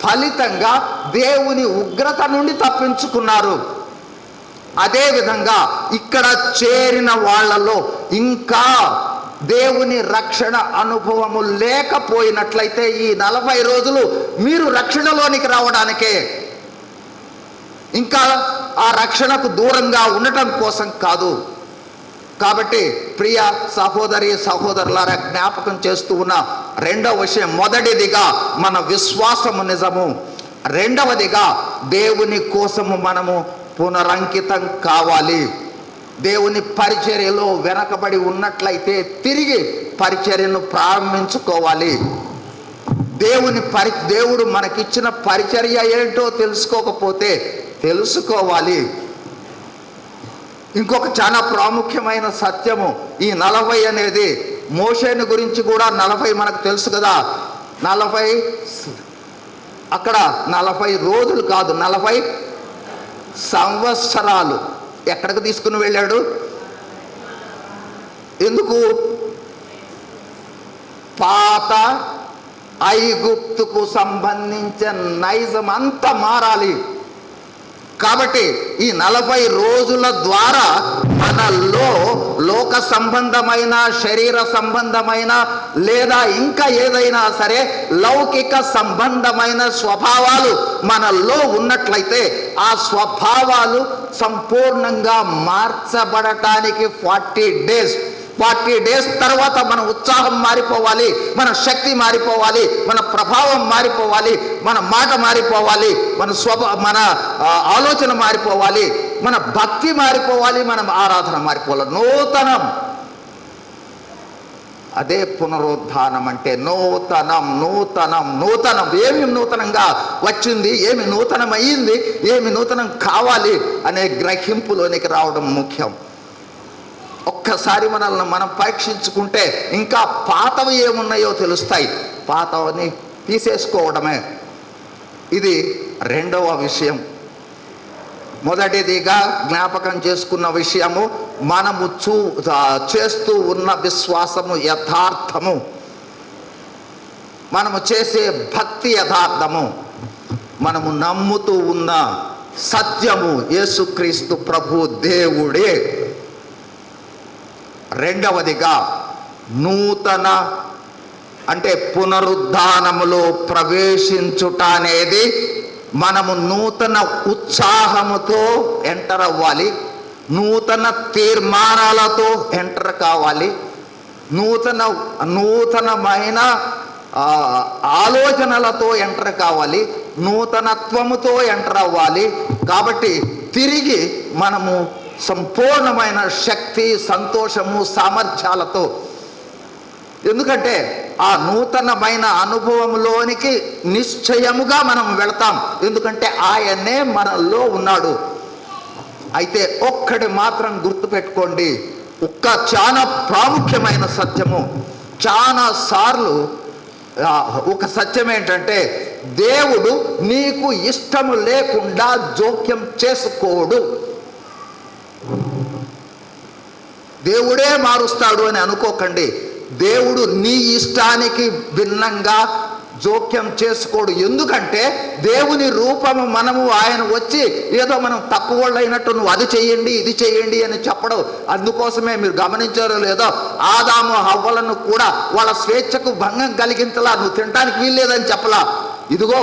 ఫలితంగా దేవుని ఉగ్రత నుండి తప్పించుకున్నారు. అదేవిధంగా ఇక్కడ చేరిన వాళ్ళలో ఇంకా దేవుని రక్షణ అనుభవము లేకపోయినట్లయితే ఈ 40 రోజులు మీరు రక్షణలోనికి రావడానికే, ఇంకా ఆ రక్షణకు దూరంగా ఉండటం కోసం కాదు. కాబట్టి ప్రియ సహోదరి సహోదరులారా, జ్ఞాపకం చేస్తూ ఉన్న రెండవ విషయం, మొదటిదిగా మన విశ్వాసము నిజము, రెండవదిగా దేవుని కోసము మనము పునరంకితం కావాలి. దేవుని పరిచర్యలో వెనకబడి ఉన్నట్లయితే తిరిగి పరిచర్యను ప్రారంభించుకోవాలి. దేవుడు మనకిచ్చిన పరిచర్య ఏంటో తెలుసుకోకపోతే తెలుసుకోవాలి. ఇంకొక చాలా ప్రాముఖ్యమైన సత్యము, ఈ 40 అనేది మోషేను గురించి కూడా 40 మనకు తెలుసు కదా. 40 అక్కడ 40 రోజులు కాదు, 40 సంవత్సరాలు ఎక్కడికి తీసుకుని వెళ్ళాడు? ఎందుకు? పాత ఐగుప్తుకు సంబంధించిన నైజం అంతా మారాలి. కాబట్టి ఈ 40 రోజుల ద్వారా మనలో లోక సంబంధమైన, శరీర సంబంధమైన, లేదా ఇంకా ఏదైనా సరే లౌకిక సంబంధమైన స్వభావాలు మనలో ఉన్నట్లయితే ఆ స్వభావాలు సంపూర్ణంగా మార్చబడటానికి 40 డేస్ తర్వాత మన ఉత్సాహం మారిపోవాలి, మన శక్తి మారిపోవాలి, మన ప్రభావం మారిపోవాలి, మన మాట మారిపోవాలి, మన ఆలోచన మారిపోవాలి. మన భక్తి మారిపోవాలి, మనం ఆరాధన మారిపోవాలి. నూతనం, అదే పునరుద్ధానం అంటే. నూతనం నూతనం నూతనం. ఏమి నూతనంగా వచ్చింది, ఏమి నూతనమయ్యింది, ఏమి నూతనం కావాలి అనే గ్రహింపులోనికి రావడం ముఖ్యం. ఒక్కసారి మనల్ని మనం పరీక్షించుకుంటే ఇంకా పాతవి ఏమున్నాయో తెలుస్తాయి. పాతవని తీసేసుకోవడమే. ఇది రెండవ విషయం. మొదటిదిగా జ్ఞాపకం చేసుకున్న విషయము, మనము చేస్తూ ఉన్న విశ్వాసము యథార్థము, మనము చేసే భక్తి యథార్థము, మనము నమ్ముతూ ఉన్న సత్యము యేసుక్రీస్తు ప్రభు దేవుడే. రెండవదిగా నూతన అంటే పునరుద్ధానములో ప్రవేశించుట అనేది మనము నూతన ఉత్సాహముతో ఎంటర్ అవ్వాలి, నూతన తీర్మానాలతో ఎంటర్ కావాలి, నూతనమైన ఆలోచనలతో ఎంటర్ కావాలి, నూతనత్వముతో ఎంటర్ అవ్వాలి. కాబట్టి తిరిగి మనము సంపూర్ణమైన శక్తి, సంతోషము, సామర్థ్యాలతో, ఎందుకంటే ఆ నూతనమైన అనుభవంలోనికి నిశ్చయముగా మనం వెళతాం, ఎందుకంటే ఆయనే మనలో ఉన్నాడు. అయితే ఒక్కటి మాత్రం గుర్తుపెట్టుకోండి, చాలా ప్రాముఖ్యమైన సత్యము. చాలా సార్లు ఒక సత్యం ఏంటంటే, దేవుడు నీకు ఇష్టము లేకుండా జోక్యం చేసుకోడు. దేవుడే మారుస్తాడు అని అనుకోకండి. దేవుడు నీ ఇష్టానికి భిన్నంగా జోక్యం చేసుకోడు. ఎందుకంటే దేవుని రూపము మనము, ఆయన వచ్చి ఏదో మనం తక్కువ అయినట్టు నువ్వు అది చెయ్యండి ఇది చెయ్యండి అని చెప్పడం. అందుకోసమే మీరు గమనించారో లేదో, ఆదాము హవ్వలను కూడా వాళ్ళ స్వేచ్ఛకు భంగం కలిగించలా, నువ్వు తినడానికి వీల్లేదని చెప్పలా. ఇదిగో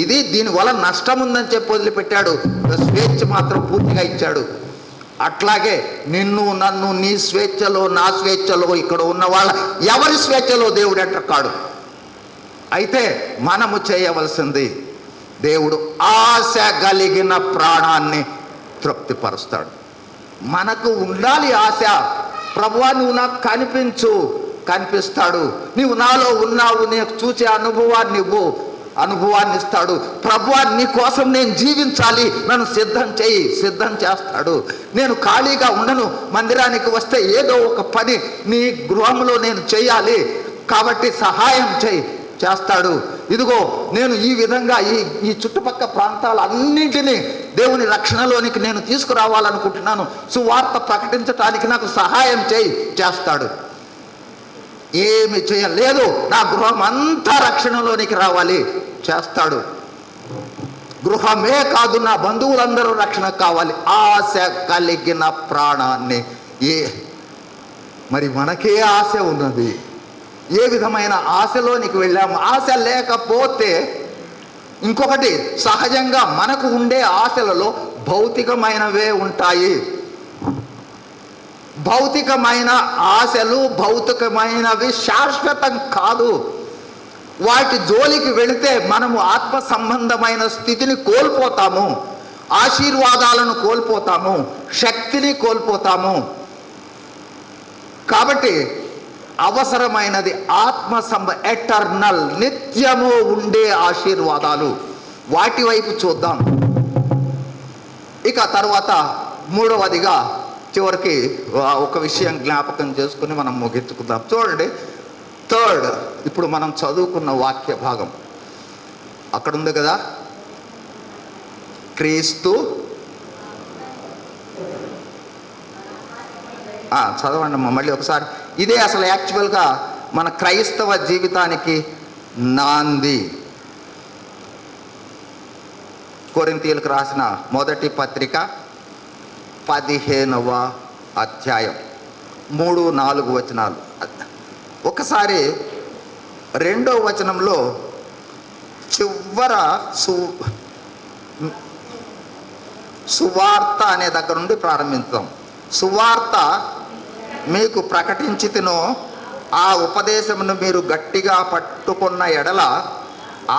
ఇది దీనివల్ల నష్టం ఉందని చెప్పి వదిలిపెట్టాడు, స్వేచ్ఛ మాత్రం పూర్తిగా ఇచ్చాడు. అట్లాగే నిన్ను నన్ను నీ స్వేచ్ఛలో నా స్వేచ్ఛలో ఇక్కడ ఉన్న వాళ్ళ ఎవరి స్వేచ్ఛలో దేవుడు ఎంటర్ కాడు. అయితే మనము చేయవలసింది, దేవుడు ఆశ కలిగిన ప్రాణాన్ని తృప్తిపరుస్తాడు. మనకు ఉండాలి ఆశ. ప్రభువా నువ్వు నాకు కనిపిస్తాడు, నీవు నాలో ఉన్నావు, నేను చూసే అనుభవాన్ని ఇస్తాడు. ప్రభువా నీ కోసం నేను జీవించాలి, నన్ను సిద్ధం చేస్తాడు. నేను ఖాళీగా ఉండను, మందిరానికి వస్తే ఏదో ఒక పని నీ గృహంలో నేను చేయాలి, కాబట్టి సహాయం చేస్తాడు. ఇదిగో నేను ఈ విధంగా ఈ చుట్టుపక్కల ప్రాంతాలన్నింటినీ దేవుని రక్షణలోనికి నేను తీసుకురావాలనుకుంటున్నాను, సువార్త ప్రకటించటానికి నాకు సహాయం చేస్తాడు. ఏమి చేయలేదు, నా గృహం అంతా రక్షణలోనికి రావాలి, చేస్తాడు. గృహమే కాదు, నా బంధువులందరూ రక్షణ కావాలి. ఆశ కలిగిన ప్రాణాన్ని మరి మనకే ఆశ ఉన్నది, ఏ విధమైన ఆశలోనికి వెళ్ళాము. ఆశ లేకపోతే ఇంకొకటి, సహజంగా మనకు ఉండే ఆశలలో భౌతికమైనవే ఉంటాయి. భౌతికమైన ఆశలు, భౌతికమైనవి శాశ్వతం కాదు. వాటి జోలికి వెళితే మనము ఆత్మ సంబంధమైన స్థితిని కోల్పోతాము, ఆశీర్వాదాలను కోల్పోతాము, శక్తిని కోల్పోతాము. కాబట్టి అవసరమైనది ఎటర్నల్, నిత్యము ఉండే ఆశీర్వాదాలు, వాటి వైపు చూద్దాం. ఇక తర్వాత మూడవదిగా చివరికి ఒక విషయం జ్ఞాపకం చేసుకుని మనం ముగించుకుందాం. చూడండి, థర్డ్, ఇప్పుడు మనం చదువుకున్న వాక్య భాగం అక్కడ ఉంది కదా, క్రీస్తు చదవండి మళ్ళీ ఒకసారి. ఇదే అసలు యాక్చువల్గా మన క్రైస్తవ జీవితానికి నాంది. కొరింథీయులకు రాసిన మొదటి పత్రిక 15వ అధ్యాయం 3-4 వచనాలు. ఒకసారి 2వ వచనంలో చివర సువార్త అనే దగ్గర నుండి ప్రారంభించాం. సువార్త మీకు ప్రకటించితినో ఆ ఉపదేశమును మీరు గట్టిగా పట్టుకున్న ఎడల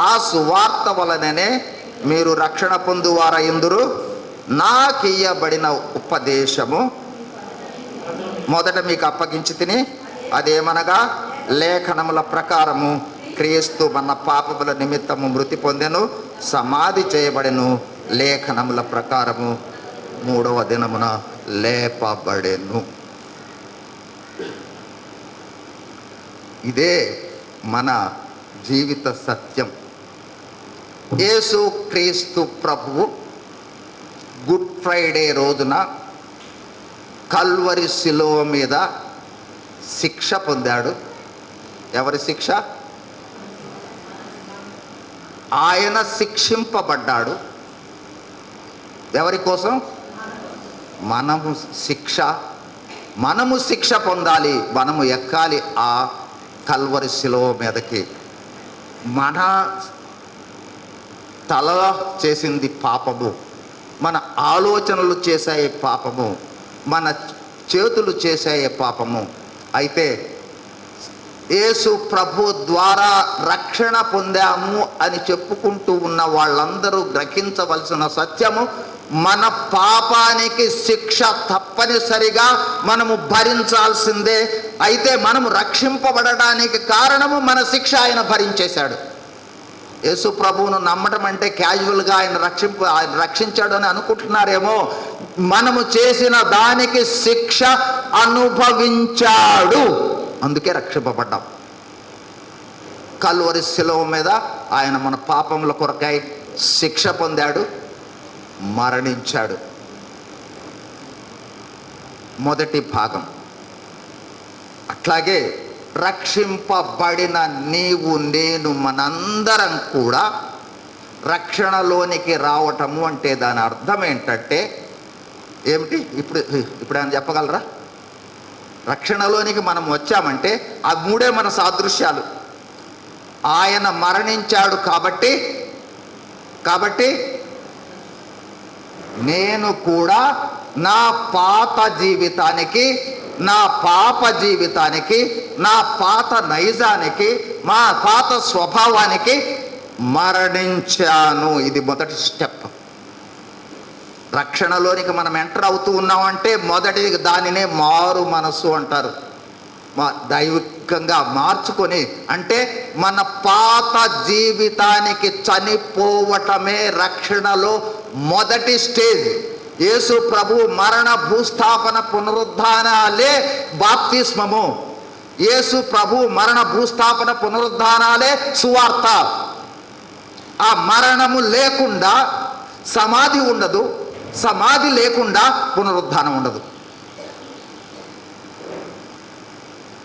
ఆ సువార్త వలననే మీరు రక్షణ పొందువారయుందురు నాకియ్యబడిన ఉపదేశము మొదట మీకు అప్పగించి తిని, అదేమనగా లేఖనముల ప్రకారము క్రీస్తు మన పాపముల నిమిత్తము మృతి పొందెను, సమాధి చేయబడెను, లేఖనముల ప్రకారము 3వ దినమున లేపబడెను. ఇదే మన జీవిత సత్యం. యేసు క్రీస్తు ప్రభువు గుడ్ ఫ్రైడే రోజున కల్వరి శిలువ మీద శిక్ష పొందాడు. ఎవరి శిక్ష? ఆయన శిక్షింపబడ్డాడు. ఎవరి కోసం? మనము శిక్ష పొందాలి, మనము ఎక్కాలి ఆ కల్వరి శిలువ మీదకి. మన తల చేసింది పాపము, మన ఆలోచనలు చేసాయి పాపము, మన చేతులు చేసాయి పాపము. అయితే యేసు ప్రభు ద్వారా రక్షణ పొందాము అని చెప్పుకుంటూ ఉన్న వాళ్ళందరూ గ్రహించవలసిన సత్యము, మన పాపానికి శిక్ష తప్పనిసరిగా మనము భరించాల్సిందే. అయితే మనము రక్షింపబడడానికి కారణము మన శిక్ష ఆయన భరించేశాడు. యేసు ప్రభువును నమ్మటం అంటే క్యాజువల్గా ఆయన రక్షించాడు అని అనుకుంటున్నారేమో. మనము చేసిన దానికి శిక్ష అనుభవించాడు, అందుకే రక్షింపబడ్డాం. కల్వరి శిలువ మీద ఆయన మన పాపముల కొరకై శిక్ష పొందాడు, మరణించాడు. మొదటి భాగం. అట్లాగే రక్షింపబడిన నీవు నేను మనందరం కూడా రక్షణలోనికి రావటము అంటే దాని అర్థం ఏంటంటే ఏమిటి? ఇప్పుడు ఆయన చెప్పగలరా? రక్షణలోనికి మనం వచ్చామంటే ఆ 3 మన సాదృశ్యాలు. ఆయన మరణించాడు కాబట్టి నేను కూడా నా పాత జీవితానికి, నా పాప జీవితానికి, నా పాత నైజానికి, మా పాత స్వభావానికి మరణించాను. ఇది మొదటి స్టెప్. రక్షణలోనికి మనం ఎంటర్ అవుతూ ఉన్నామంటే మొదటి దానినే మారు మనసు అంటారు. దైవికంగా మార్చుకొని, అంటే మన పాత జీవితానికి చనిపోవటమే రక్షణలో మొదటి స్టేజ్. యేసు ప్రభు మరణ భూస్థాపన పునరుద్ధానాలే బాప్తిస్మము. యేసు ప్రభు మరణ భూస్థాపన పునరుద్ధానాలే సువార్త. ఆ మరణము లేకుండా సమాధి ఉండదు, సమాధి లేకుండా పునరుద్ధానం ఉండదు.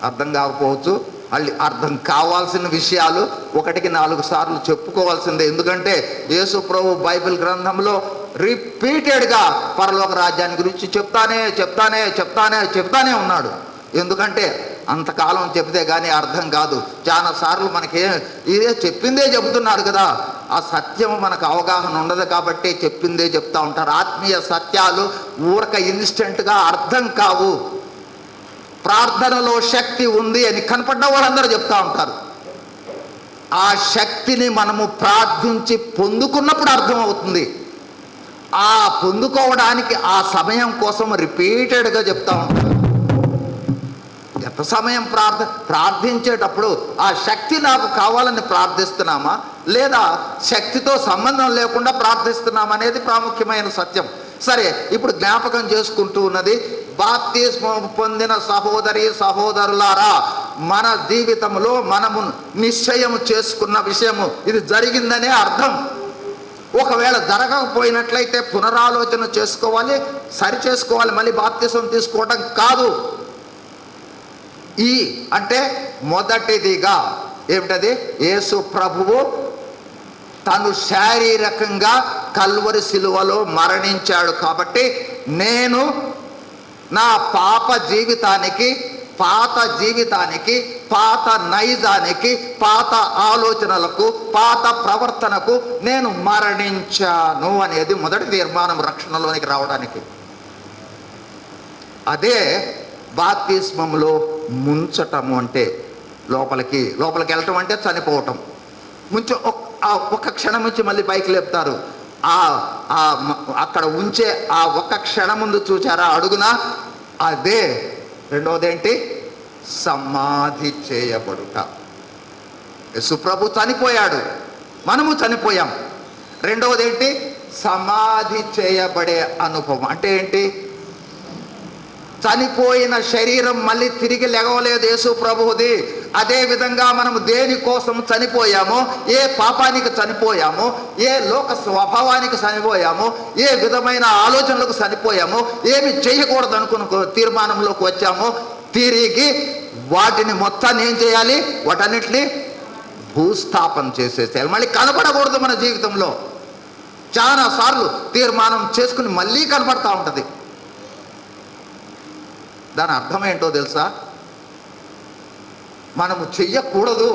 అర్థం కాకపోవచ్చు, మళ్ళీ అర్థం కావాల్సిన విషయాలు 1-4 సార్లు చెప్పుకోవాల్సిందే. ఎందుకంటే యేసు ప్రభు బైబిల్ గ్రంథంలో రిపీటెడ్గా పరలోక రాజ్యాన్ని గురించి చెప్తానే ఉన్నాడు. ఎందుకంటే అంతకాలం చెప్తే కానీ అర్థం కాదు. చాలా సార్లు మనకి ఇదే చెప్పిందే చెబుతున్నాడు కదా, ఆ సత్యం మనకు అవగాహన ఉండదు కాబట్టి చెప్పిందే చెప్తా ఉంటారు. ఆత్మీయ సత్యాలు ఊరక ఇన్స్టెంట్గా అర్థం కావు. ప్రార్థనలో శక్తి ఉంది అని కనపడ్డ వాళ్ళందరూ చెప్తా ఉంటారు. ఆ శక్తిని మనము ప్రార్థించి పొందుకున్నప్పుడు అర్థమవుతుంది. ఆ పొందుకోవడానికి ఆ సమయం కోసం రిపీటెడ్గా చెప్తా ఉంటారు. ఎంత సమయం ప్రార్థించేటప్పుడు ఆ శక్తి నాకు కావాలని ప్రార్థిస్తున్నామా, లేదా శక్తితో సంబంధం లేకుండా ప్రార్థిస్తున్నామా అనేది ప్రాముఖ్యమైన సత్యం. సరే, ఇప్పుడు జ్ఞాపకం చేసుకుంటూ ఉన్నది, బాప్తిస్మం పొందిన సహోదరి సహోదరులారా, మన జీవితంలో మనము నిశ్చయం చేసుకున్న విషయము ఇది జరిగిందనే అర్థం. ఒకవేళ జరగకపోయినట్లయితే పునరాలోచన చేసుకోవాలి, సరి చేసుకోవాలి. మళ్ళీ బాప్తిస్మం తీసుకోవడం కాదు. అంటే మొదటిదిగా ఏమిటది? యేసు ప్రభువు తను శారీరకంగా కల్వరి శిలువలో మరణించాడు కాబట్టి నేను నా పాత జీవితానికి, పాత నైజానికి, పాత ఆలోచనలకు, పాత ప్రవర్తనకు నేను మరణించాను అనేది మొదటి తీర్మానం రక్షణలోనికి రావడానికి. అదే బాప్తిస్మంలో ముంచటము అంటే లోపలికి వెళ్ళటం అంటే చనిపోవటం. ఒక క్షణం నుంచి మళ్ళీ పైకి లేపుతారు. ఆ అక్కడ ఉంచే ఆ ఒక్క క్షణం ముందు చూచారా అడుగున, అదే రెండవదేంటి, సమాధి చేయబడుట. యేసుప్రభు చనిపోయాడు, మనము చనిపోయాం. రెండవది ఏంటి, సమాధి చేయబడే అనుభవం. అంటే ఏంటి, చనిపోయిన శరీరం మళ్ళీ తిరిగి లెగవలేదు యేసు ప్రభువుది. అదే విధంగా మనము దేనికోసం చనిపోయామో, ఏ పాపానికి చనిపోయామో, ఏ లోక స్వభావానికి చనిపోయామో, ఏ విధమైన ఆలోచనలకు చనిపోయామో, ఏమి చేయకూడదు అనుకున్న తీర్మానంలోకి వచ్చామో, తిరిగి వాటిని మొత్తాన్ని ఏం చేయాలి, వాటన్నిటిని భూస్థాపన చేసేసేయాలి. మళ్ళీ కనపడకూడదు మన జీవితంలో. చాలాసార్లు తీర్మానం చేసుకుని మళ్ళీ కనపడతా ఉంటుంది. దాని అర్థం ఏంటో తెలుసా, మనము చెయ్యకూడదు,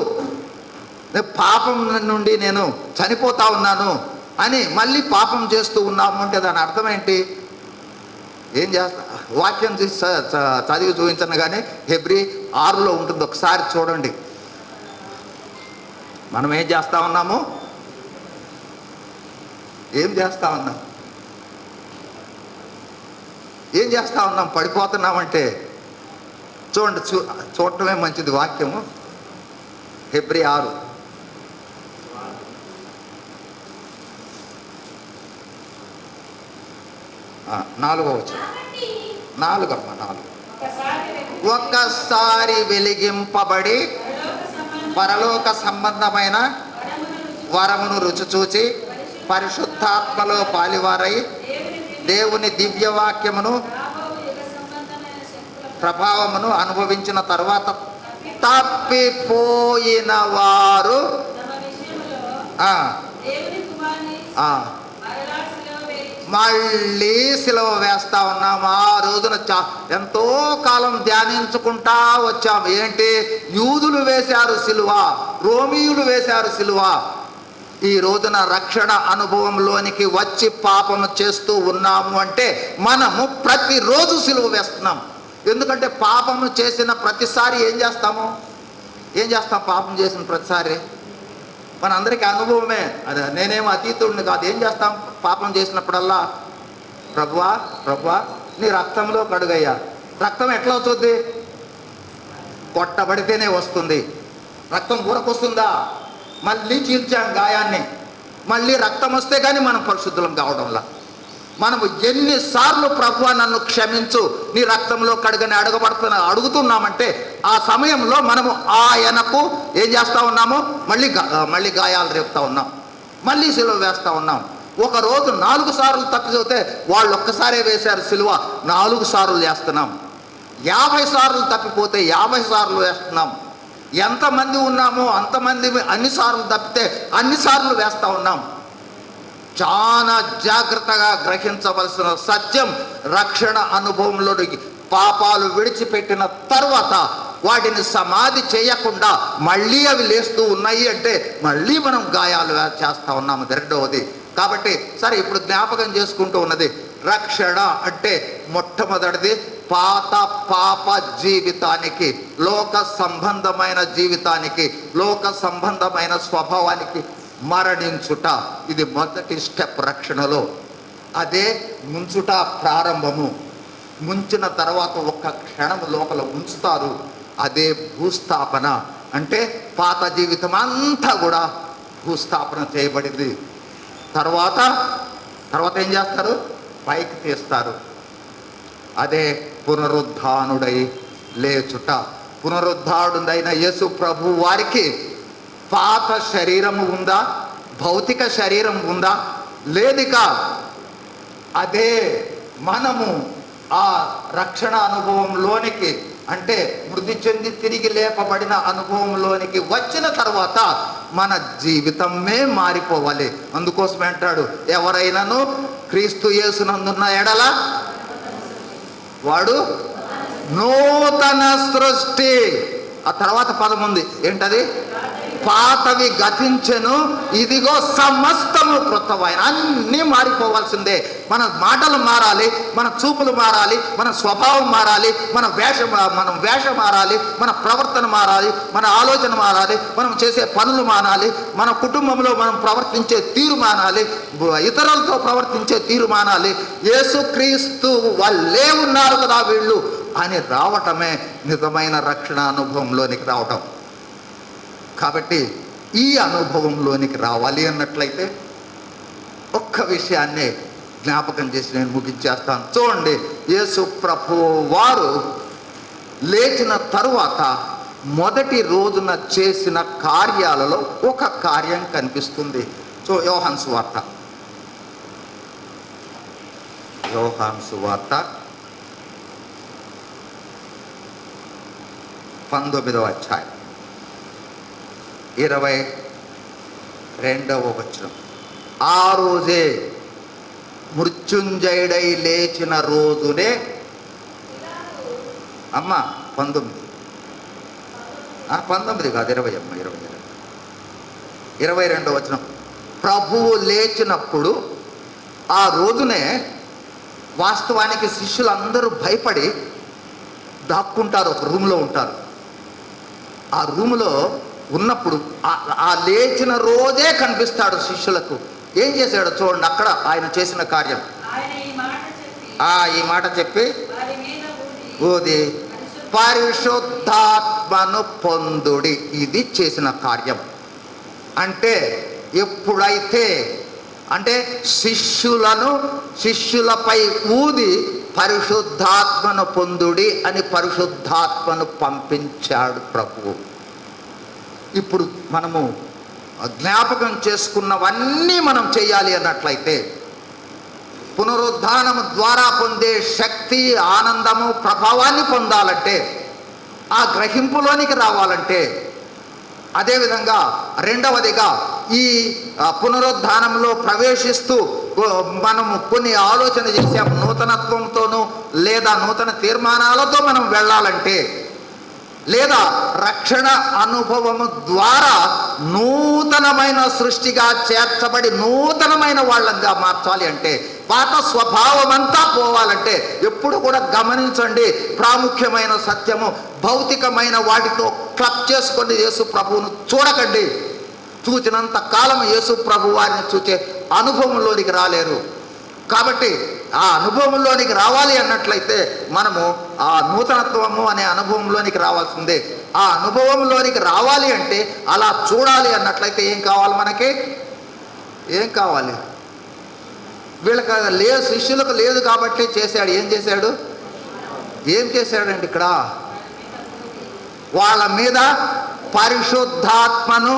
పాపం నుండి నేను చనిపోతా ఉన్నాను అని మళ్ళీ పాపం చేస్తూ ఉన్నాము అంటే దాని అర్థం ఏంటి? ఏం చేస్తా, వాక్యం చదివి చూపించను కానీ హెబ్రీ 6లో ఉంటుంది, ఒకసారి చూడండి. మనం ఏం చేస్తా ఉన్నాము, ఏం చేస్తా ఉన్నాం, ఏం చేస్తా ఉన్నాం, పడిపోతున్నామంటే చూడండి, చూడటమే మంచిది. వాక్యము హెబ్రీ 6 4వ వచనం. 4 ఒక్కసారి వెలిగింపబడి పరలోక సంబంధమైన వరమును రుచి చూచి పరిశుద్ధాత్మలో పాలివారై దేవుని దివ్యవాక్యమును ప్రభావమును అనుభవించిన తర్వాత తప్పిపోయిన వారు మళ్ళీ సిలువ వేస్తా ఉన్నాము. ఆ రోజున ఎంతో కాలం ధ్యానించుకుంటా వచ్చాము. ఏంటి, యూదులు వేశారు సిలువ, రోమీయులు వేశారు సిలువ. ఈ రోజున రక్షణ అనుభవంలోనికి వచ్చి పాపము చేస్తూ ఉన్నాము అంటే మనము ప్రతిరోజు సిలువ వేస్తున్నాం. ఎందుకంటే పాపము చేసిన ప్రతిసారి ఏం చేస్తాము, పాపం చేసిన ప్రతిసారి మనందరికీ అనుభవమే. అదే, నేనేమో అతీతుడిని కాదు. ఏం చేస్తాం పాపం చేసినప్పుడల్లా, ప్రభువా నీ రక్తంలో కడుగయ్యా. రక్తం ఎట్లా అవుతుంది, కొట్టబడితేనే వస్తుంది. రక్తం ఊరకొస్తుందా, మళ్ళీ చీల్చాం గాయాన్ని, మళ్ళీ రక్తం వస్తే కానీ మనం పరిశుద్ధులం కావడంలా. మనము ఎన్నిసార్లు ప్రభువా నన్ను క్షమించు, నీ రక్తంలో కడుగని అడుగుతున్నామంటే ఆ సమయంలో మనము ఆయనకు ఏం చేస్తూ ఉన్నాము, మళ్ళీ గాయాలు రేపుతా ఉన్నాం, మళ్ళీ సిలువ వేస్తూ ఉన్నాం. ఒకరోజు 4 సార్లు తప్పిపోతే వాళ్ళు ఒక్కసారే వేశారు సిలువ, 4 సార్లు వేస్తున్నాం. 50 సార్లు తప్పిపోతే 50 సార్లు వేస్తున్నాం. ఎంతమంది ఉన్నామో అంతమంది అన్నిసార్లు తప్పితే అన్నిసార్లు వేస్తూ ఉన్నాం. చాలా జాగ్రత్తగా గ్రహించవలసిన సత్యం, రక్షణ అనుభవంలోనికి పాపాలు విడిచిపెట్టిన తర్వాత వాటిని సమాధి చేయకుండా మళ్ళీ అవి లేస్తూ ఉన్నాయి అంటే మళ్ళీ మనం గాయాలు చేస్తూ ఉన్నాము. రెండవది కాబట్టి సరే, ఇప్పుడు జ్ఞాపకం చేసుకుంటూ ఉన్నది, రక్షణ అంటే మొట్టమొదటిది పాత పాప జీవితానికి, లోక సంబంధమైన జీవితానికి, లోక సంబంధమైన స్వభావానికి మరణించుట. ఇది మొదటి స్టెప్ రక్షణలో. అదే ముంచుట ప్రారంభము. ముంచిన తర్వాత ఒక్క క్షణం లోపల ఉంచుతారు, అదే భూస్థాపన. అంటే పాత జీవితం అంతా కూడా భూస్థాపన చేయబడింది. తర్వాత ఏం చేస్తారు, పైకి తీస్తారు. అదే పునరుద్ధానుడై లేచుట. పునరుద్ధానుడైన యేసు ప్రభు వారికి పాత శరీరము ఉందా, భౌతిక శరీరం ఉందా, లేదిక. అదే మనము ఆ రక్షణ అనుభవంలోనికి, అంటే మృతి చెంది తిరిగి లేపబడిన అనుభవంలోనికి వచ్చిన తర్వాత మన జీవితమే మారిపోవాలి. అందుకోసమే అంటాడు, ఎవరైనాను క్రీస్తు యేసునందున్న ఎడల వాడు నూతన సృష్టి. ఆ తర్వాత పదం ఉంది, ఏంటది, పాతవి గతించెను, ఇదిగో సమస్తము క్రొత్తవైన. అన్నీ మారిపోవాల్సిందే. మన మాటలు మారాలి, మన చూపులు మారాలి, మన స్వభావం మారాలి, మన వేషం మారాలి, మన ప్రవర్తన మారాలి, మన ఆలోచన మారాలి, మనం చేసే పనులు మానాలి, మన కుటుంబంలో మనం ప్రవర్తించే తీరు మానాలి, ఇతరులతో ప్రవర్తించే తీరు మానాలి. యేసుక్రీస్తు వాళ్ళే ఉన్నారు కదా వీళ్ళు అని రావటమే నిజమైన రక్షణ అనుభవంలోనికి రావటం. కాబట్టి ఈ అనుభవంలోనికి రావాలి అన్నట్లయితే ఒక్క విషయాన్నే జ్ఞాపకం చేసి నేను ముగించేస్తాను. చూడండి, యేసు ప్రభువు వారు లేచిన తరువాత మొదటి రోజున చేసిన కార్యాలలో ఒక కార్యం కనిపిస్తుంది. యోహాను సువార్త 19వ అధ్యాయం 22వ వచనం. ఆ రోజే మృత్యుంజయుడై లేచిన రోజునే 19 కాదు 22వ వచనం. ప్రభువు లేచినప్పుడు ఆ రోజునే వాస్తవానికి శిష్యులందరూ భయపడి దాక్కుంటారు, ఒక రూమ్లో ఉంటారు. ఆ రూములో ఉన్నప్పుడు ఆ లేచిన రోజే కనిపిస్తాడు శిష్యులకు. ఏం చేశాడో చూడండి, అక్కడ ఆయన చేసిన కార్యం. ఈ మాట చెప్పి ఊది పరిశుద్ధాత్మను పొందుడి. ఇది చేసిన కార్యం. అంటే ఎప్పుడైతే శిష్యులపై ఊది పరిశుద్ధాత్మను పొందుడి అని పరిశుద్ధాత్మను పంపించాడు ప్రభువు. ఇప్పుడు మనము జ్ఞాపకం చేసుకున్నవన్నీ మనం చేయాలి అన్నట్లయితే, పునరుద్ధానము ద్వారా పొందే శక్తి, ఆనందము, ప్రభావాన్ని పొందాలంటే, ఆ గ్రహింపులోనికి రావాలంటే, అదేవిధంగా రెండవదిగా ఈ పునరుద్ధానంలో ప్రవేశిస్తూ మనము కొన్ని ఆలోచన చేసాము, నూతనత్వంతోనూ లేదా నూతన తీర్మానాలతో మనం వెళ్ళాలంటే, లేదా రక్షణ అనుభవము ద్వారా నూతనమైన సృష్టిగా చేర్చబడి నూతనమైన వాళ్ళంగా మార్చాలి అంటే, పాత స్వభావం అంతా పోవాలంటే, ఎప్పుడు కూడా గమనించండి, ప్రాముఖ్యమైన సత్యము భౌతికమైన వాటితో క్లబ్ చేసుకొని యేసు ప్రభువును చూడకండి. చూచినంత కాలం యేసు ప్రభు వారిని చూచే అనుభవంలోనికి రాలేరు. కాబట్టి ఆ అనుభవంలోనికి రావాలి అన్నట్లయితే మనము ఆ నూతనత్వము అనే అనుభవంలోనికి రావాల్సిందే. ఆ అనుభవంలోనికి రావాలి అంటే, అలా చూడాలి అన్నట్లయితే ఏం కావాలి? మనకి ఏం కావాలి? వీళ్ళకి లేదు, శిష్యులకు లేదు కాబట్టి చేశాడు. ఏం చేశాడండి ఇక్కడ? వాళ్ళ మీద పరిశుద్ధాత్మను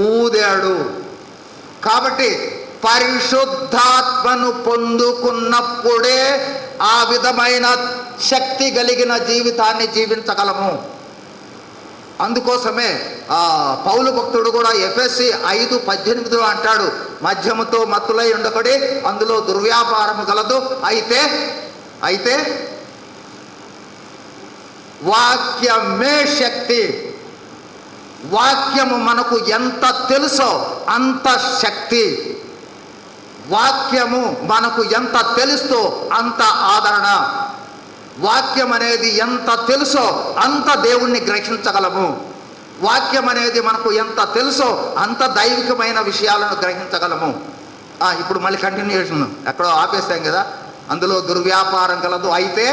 ఊదాడు. కాబట్టి పరిశుద్ధాత్మను పొందుకున్నప్పుడే ఆ విధమైన శక్తి కలిగిన జీవితాన్ని జీవించగలము. అందుకోసమే పౌలు భక్తుడు కూడా ఎఫెసీ 5:18 అంటాడు, మద్యముతో మత్తులై ఉండకడి, అందులో దుర్వ్యాపారము గలదు. అయితే వాక్యమే శక్తి. వాక్యము మనకు ఎంత తెలుసో అంత శక్తి. వాక్యము మనకు ఎంత తెలుస్తో అంత ఆదరణ. వాక్యం అనేది ఎంత తెలుసో అంత దేవుణ్ణి గ్రహించగలము. వాక్యం అనేది మనకు ఎంత తెలుసో అంత దైవికమైన విషయాలను గ్రహించగలము. ఇప్పుడు మళ్ళీ కంటిన్యూషన్, ఎక్కడో ఆపేస్తాం కదా, అందులో దుర్వ్యాపారం కలదు. అయితే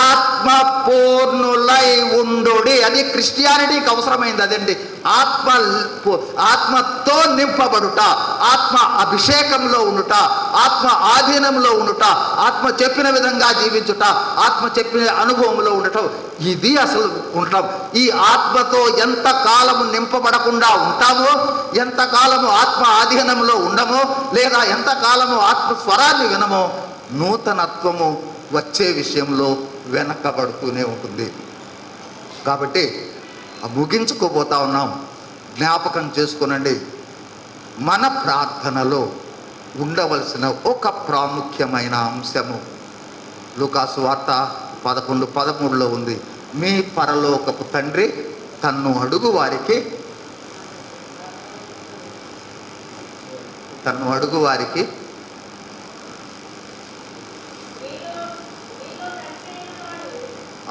ఆత్మపూర్ణులై ఉండుడి. అది క్రిస్టియానిటీకి అవసరమైంది. అదండి ఆత్మతో నింపబడుట, ఆత్మ అభిషేకంలో ఉండుట, ఆత్మ ఆధీనంలో ఉండుట, ఆత్మ చెప్పిన విధంగా జీవించుట, ఆత్మ చెప్పిన అనుభవంలో ఉండటం. ఇది అసలు ఉండటం. ఈ ఆత్మతో ఎంత కాలము నింపబడకుండా ఉంటామో, ఎంత కాలము ఆత్మ ఆధీనంలో ఉండమో, లేదా ఎంత కాలము ఆత్మ స్వరాన్ని వినమో, నూతనత్వము వచ్చే విషయంలో వెనకబడుతూనే ఉంటుంది. కాబట్టి ముగించుకోబోతా ఉన్నాం. జ్ఞాపకం చేసుకునండి, మన ప్రార్థనలో ఉండవలసిన ఒక ప్రాముఖ్యమైన అంశము లూకాసు వార్త 11:13 ఉంది. మీ పరలోకపు తండ్రి తన్ను అడుగు వారికి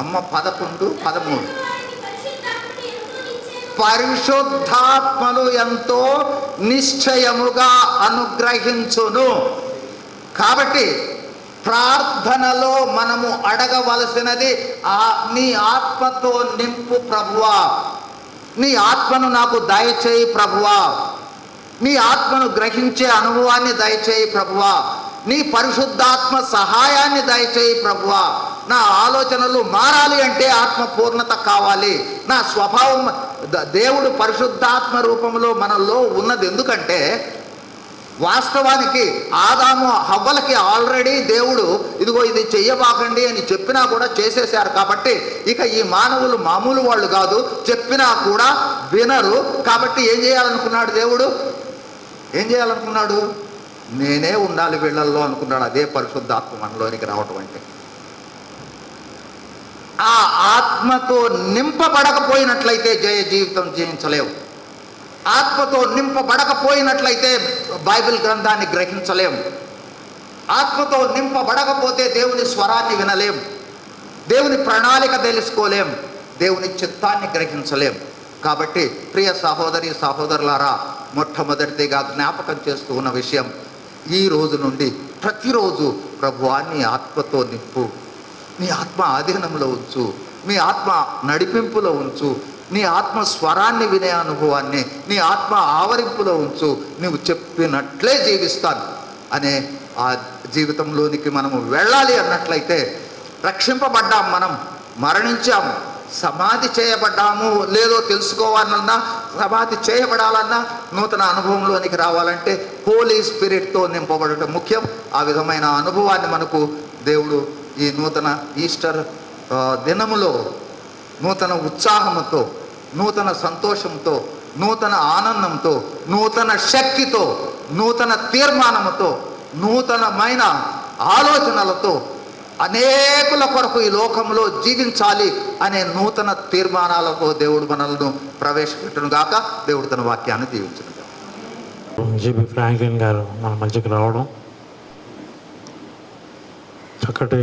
అమ్మ 11, 13 పరిశుద్ధాత్మను ఎంతో నిశ్చయముగా అనుగ్రహించును. కాబట్టి ప్రార్థనలో మనము అడగవలసినది, నీ ఆత్మతో నింపు ప్రభువా, నీ ఆత్మను నాకు దయచేయి ప్రభువా, నీ ఆత్మను గ్రహించే అనుభవాన్ని దయచేయి ప్రభువా, నీ పరిశుద్ధాత్మ సహాయాన్ని దయచేయి ప్రభువా, నా ఆలోచనలు మారాలి అంటే ఆత్మ పూర్ణత కావాలి, నా స్వభావం దేవుడు పరిశుద్ధాత్మ రూపంలో మనలో ఉన్నది. ఎందుకంటే వాస్తవానికి ఆదాము హవ్వలకి ఆల్రెడీ దేవుడు ఇదిగో ఇది చెయ్యబాకండి అని చెప్పినా కూడా చేసేశారు. కాబట్టి ఇక ఈ మానవులు మామూలు వాళ్ళు కాదు, చెప్పినా కూడా వినరు. కాబట్టి ఏం చేయాలనుకున్నాడు దేవుడు? నేనే ఉండాలి వీళ్ళల్లో అనుకున్నాడు. అదే పరిశుద్ధాత్మ మనలోనికి రావటం అంటే. ఆ ఆత్మతో నింపబడకపోయినట్లయితే జయ జీవితం జీవించలేవు. ఆత్మతో నింపబడకపోయినట్లయితే బైబిల్ గ్రంథాన్ని గ్రహించలేము. ఆత్మతో నింపబడకపోతే దేవుని స్వరాన్ని వినలేం, దేవుని ప్రణాళిక తెలుసుకోలేం, దేవుని చిత్తాన్ని గ్రహించలేం. కాబట్టి ప్రియ సహోదరి సహోదరులారా, మొట్టమొదటిగా జ్ఞాపకం చేస్తూ ఉన్న విషయం, ఈ రోజు నుండి ప్రతిరోజు ప్రభువా నీ ఆత్మతో నింపు, నీ ఆత్మ ఆధీనంలో ఉంచు, నీ ఆత్మ నడిపింపులో ఉంచు, నీ ఆత్మ స్వరాన్ని వినే అనుభవాన్ని నీ ఆత్మ ఆవరింపులో ఉంచు, నువ్వు చెప్పినట్లే జీవిస్తాను అనే ఆ జీవితంలోనికి మనము వెళ్ళాలి అన్నట్లయితే, రక్షింపబడ్డాం, మనం మరణించాము, సమాధి చేయబడ్డాము లేదో తెలుసుకోవాలన్నా, సమాధి చేయబడాలన్నా, నూతన అనుభవంలోనికి రావాలంటే హోలీ స్పిరిట్తో నింపబడటం ముఖ్యం. ఆ విధమైన అనుభవాన్ని మనకు దేవుడు ఈ నూతన ఈస్టర్ దినములో నూతన ఉత్సాహంతో, నూతన సంతోషంతో, నూతన ఆనందంతో, నూతన శక్తితో, నూతన తీర్మానంతో, నూతనమైన ఆలోచనలతో అనేకుల కొరకు ఈ లోకంలో జీవించాలి అనే నూతన తీర్మానాలతో దేవుడు మనల్ని ప్రవేశపెట్టును గాక. దేవుడు తన వాక్యాన్ని దీవించును గాక. జీబీ ఫ్రాంక్లిన్ గారు మన మధ్యకి రావడం, చక్కటి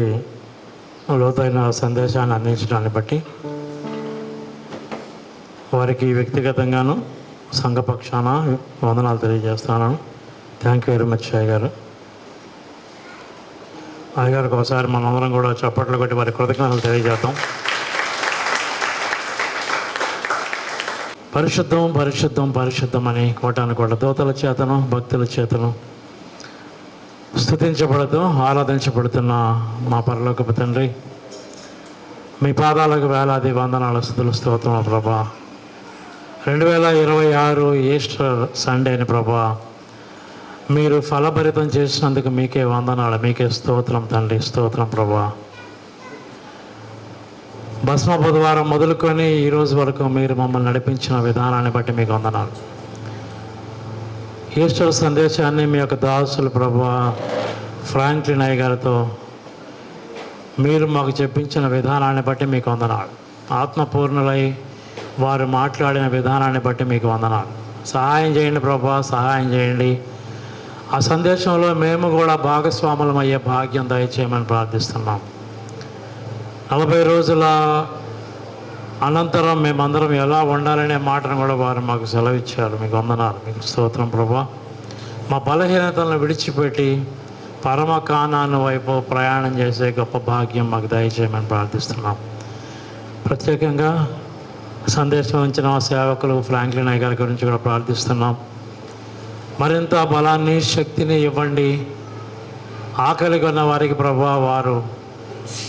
లోతైన సందేశాన్ని అందించడాన్ని బట్టి వారికి వ్యక్తిగతంగాను సంఘపక్షాన వందనాలు తెలియజేస్తున్నాను. థ్యాంక్ యూ వెరీ మచ్ అయ్య గారు. అయ్యగారికి ఒకసారి మనందరం కూడా చప్పట్లు కొట్టి వారి కృతజ్ఞతలు తెలియజేద్దాం. పరిశుద్ధం పరిశుద్ధం పరిశుద్ధం అని కోటాను కోట్ల దూతల చేతను భక్తుల చేతను స్తుతించబడుతూ ఆరాధించబడుతున్న మా పరలోకపు తండ్రి, మీ పాదాలకు వేలాది వందనాల స్తుతులు స్తోత్రం ప్రభా. 2026 ఈస్టర్ సండేని ప్రభా మీరు ఫలభరితం చేసినందుకు మీకే వందనాలు, మీకే స్తోత్రం తండ్రి, స్తోత్రం ప్రభా. భస్మ బుధవారం మొదలుకొని ఈరోజు వరకు మీరు మమ్మల్ని నడిపించిన విధానాన్ని బట్టి మీకు వందనాలు. ఈస్టర్ సందేశాన్ని మీ యొక్క దాసులు ప్రభా ఫ్రాంక్లిన్ అయ్య గారితో మీరు మాకు చెప్పించిన విధానాన్ని బట్టి మీకు వందనాలు. ఆత్మపూర్ణులై వారు మాట్లాడిన విధానాన్ని బట్టి మీకు వందనాలు. సహాయం చేయండి ప్రభా, సహాయం చేయండి. ఆ సందేశంలో మేము కూడా భాగస్వాములం అయ్యే భాగ్యం దయచేయమని ప్రార్థిస్తున్నాం. 40 రోజుల అనంతరం మేమందరం ఎలా ఉండాలనే మాటను కూడా వారు మాకు సెలవిచ్చారు. మీకు వందనాలు, మీకు స్తోత్రం ప్రభా. మా బలహీనతలను విడిచిపెట్టి పరమ కానాను వైపు ప్రయాణం చేసే గొప్ప భాగ్యం మాకు దయచేయమని ప్రార్థిస్తున్నాం. ప్రత్యేకంగా సందేశం ఇచ్చిన సేవకులు ఫ్రాంక్లిన్ అయ్య గారి గురించి కూడా ప్రార్థిస్తున్నాం. మరింత బలాన్ని శక్తిని ఇవ్వండి. ఆకలిగా ఉన్న వారికి ప్రభా వారు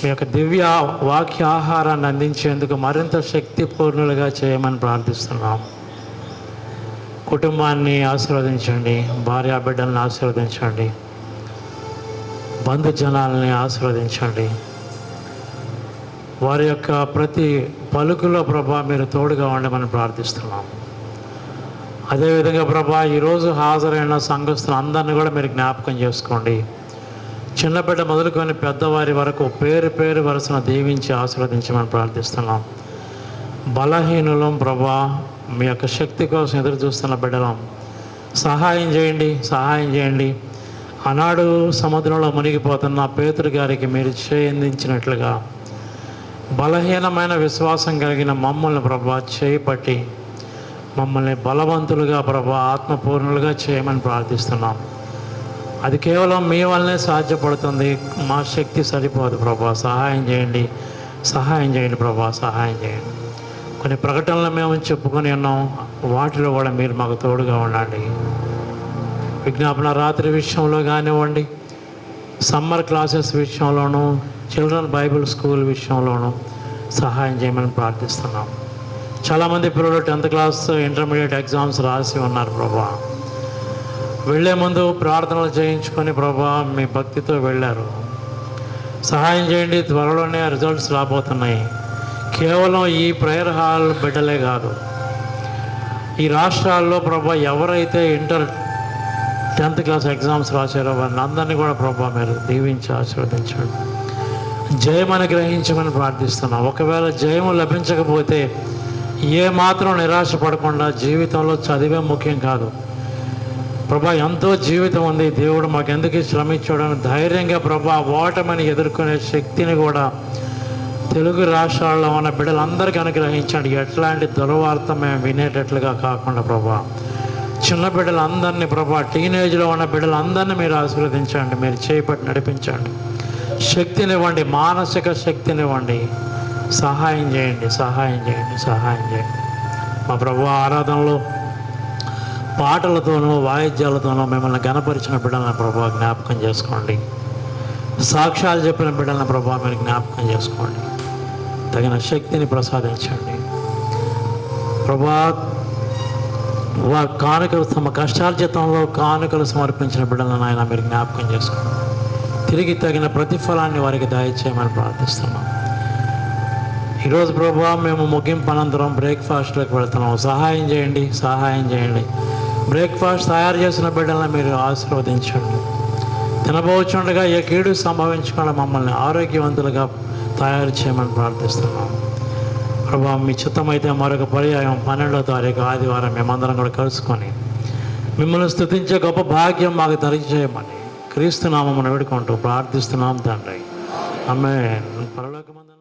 మీ యొక్క దివ్య వాక్య ఆహారాన్ని అందించేందుకు మరింత శక్తిపూర్ణులుగా చేయమని ప్రార్థిస్తున్నాం. కుటుంబాన్ని ఆశీర్వదించండి, భార్యా బిడ్డలను ఆశీర్వదించండి, బంధుజనాలని ఆశీర్వదించండి. వారి యొక్క ప్రతి పలుకులో ప్రభా మీరు తోడుగా ఉండమని ప్రార్థిస్తున్నాం. అదేవిధంగా ప్రభా ఈరోజు హాజరైన సంఘస్థులు అందరినీ కూడా మీరు జ్ఞాపకం చేసుకోండి. చిన్నబిడ్డ మొదలుకొని పెద్దవారి వరకు పేరు పేరు వరుసను దీవించి ఆశీర్వదించమని ప్రార్థిస్తున్నాం. బలహీనులం ప్రభా, మీ యొక్క శక్తి కోసం ఎదురు చూస్తున్న బిడ్డలం. సహాయం చేయండి, సహాయం చేయండి. ఆనాడు సముద్రంలో మునిగిపోతున్న పేతురు గారికి మీరు చేయందించినట్లుగా బలహీనమైన విశ్వాసం కలిగిన మమ్మల్ని ప్రభా చేయి పట్టి మమ్మల్ని బలవంతులుగా ప్రభా ఆత్మపూర్ణులుగా చేయమని ప్రార్థిస్తున్నాం. అది కేవలం మీ వల్లనే సాధ్యపడుతుంది. మా శక్తి సరిపోదు ప్రభా. సహాయం చేయండి, సహాయం చేయండి ప్రభా, సహాయం చేయండి. కొన్ని ప్రకటనలు మేము చెప్పుకొని ఉన్నాం, వాటిలో కూడా మీరు మాకు తోడుగా ఉండండి. విజ్ఞాపన రాత్రి విషయంలో కానివ్వండి, సమ్మర్ క్లాసెస్ విషయంలోనూ, చిల్డ్రన్ బైబిల్ స్కూల్ విషయంలోనూ సహాయం చేయమని ప్రార్థిస్తున్నాం. చాలామంది పిల్లలు 10th క్లాస్ ఇంటర్మీడియట్ ఎగ్జామ్స్ రాసి ఉన్నారు ప్రభా. వెళ్ళే ముందు ప్రార్థనలు చేయించుకొని ప్రభా మీ భక్తితో వెళ్ళారు. సహాయం చేయండి. త్వరలోనే రిజల్ట్స్ రాబోతున్నాయి. కేవలం ఈ ప్రేయర్ హాల్ బిడ్డలే కాదు, ఈ రాష్ట్రాల్లో ప్రభా ఎవరైతే 10th క్లాస్ ఎగ్జామ్స్ రాశారో వారిని అందరినీ కూడా ప్రభా మీరు దీవించి ఆశీర్వదించండి. జయమని గ్రహించమని ప్రార్థిస్తున్నాం. ఒకవేళ జయము లభించకపోతే ఏ మాత్రం నిరాశ పడకుండా, జీవితంలో చదివే ముఖ్యం కాదు ప్రభా, ఎంతో జీవితం ఉంది, దేవుడు మాకెందుకు శ్రమించాడని ధైర్యంగా ప్రభా ఓటమని ఎదుర్కొనే శక్తిని కూడా తెలుగు రాష్ట్రాల్లో ఉన్న బిడ్డలందరికీ అనుగ్రహించండి. ఎట్లాంటి దుర్వార్త మేము వినేటట్లుగా కాకుండా ప్రభా, చిన్న బిడ్డలందరినీ ప్రభా, టీనేజ్లో ఉన్న బిడ్డలందరినీ మీరు ఆశీర్వదించండి. మీరు చేపట్టి నడిపించండి. శక్తినివ్వండి, మానసిక శక్తినివ్వండి. సహాయం చేయండి, సహాయం చేయండి, సహాయం చేయండి. మా ప్రభు ఆరాధనలో పాటలతోనూ వాయిద్యాలతోనూ మిమ్మల్ని ఘనపరిచిన బిడ్డలను ప్రభా జ్ఞాపకం చేసుకోండి. సాక్ష్యాలు చెప్పిన బిడ్డలను ప్రభా మీరు జ్ఞాపకం చేసుకోండి. తగిన శక్తిని ప్రసాదించండి ప్రభా. కానుకలు తమ కష్టార్జితంలో కానుకలు సమర్పించిన బిడ్డలను ఆయన మీరు జ్ఞాపకం చేసుకోండి. తిరిగి తగిన ప్రతిఫలాన్ని వారికి దయచేయమని ప్రార్థిస్తున్నాం. ఈరోజు ప్రభా మేము ముగింపు అనంతరం బ్రేక్ఫాస్ట్లోకి వెళ్తున్నాం. సహాయం చేయండి, సహాయం చేయండి. బ్రేక్ఫాస్ట్ తయారు చేసిన బిడ్డలను మీరు ఆశీర్వదించండి. తినబోచుండగా ఏ కీడు సంభవించకుండా మమ్మల్ని ఆరోగ్యవంతులుగా తయారు చేయమని ప్రార్థిస్తున్నాం ప్రభా. మీ చిత్తమైతే మరొక పర్యాయం 12వ తారీఖు ఆదివారం మేమందరం కూడా కలుసుకొని మిమ్మల్ని స్తుతించే గొప్ప భాగ్యం మాకు దయచేయమని క్రీస్తు నామమున వేడుకుంటూ ప్రార్థిస్తున్నాం తండ్రి. ఆమేన్. పరలోకమందు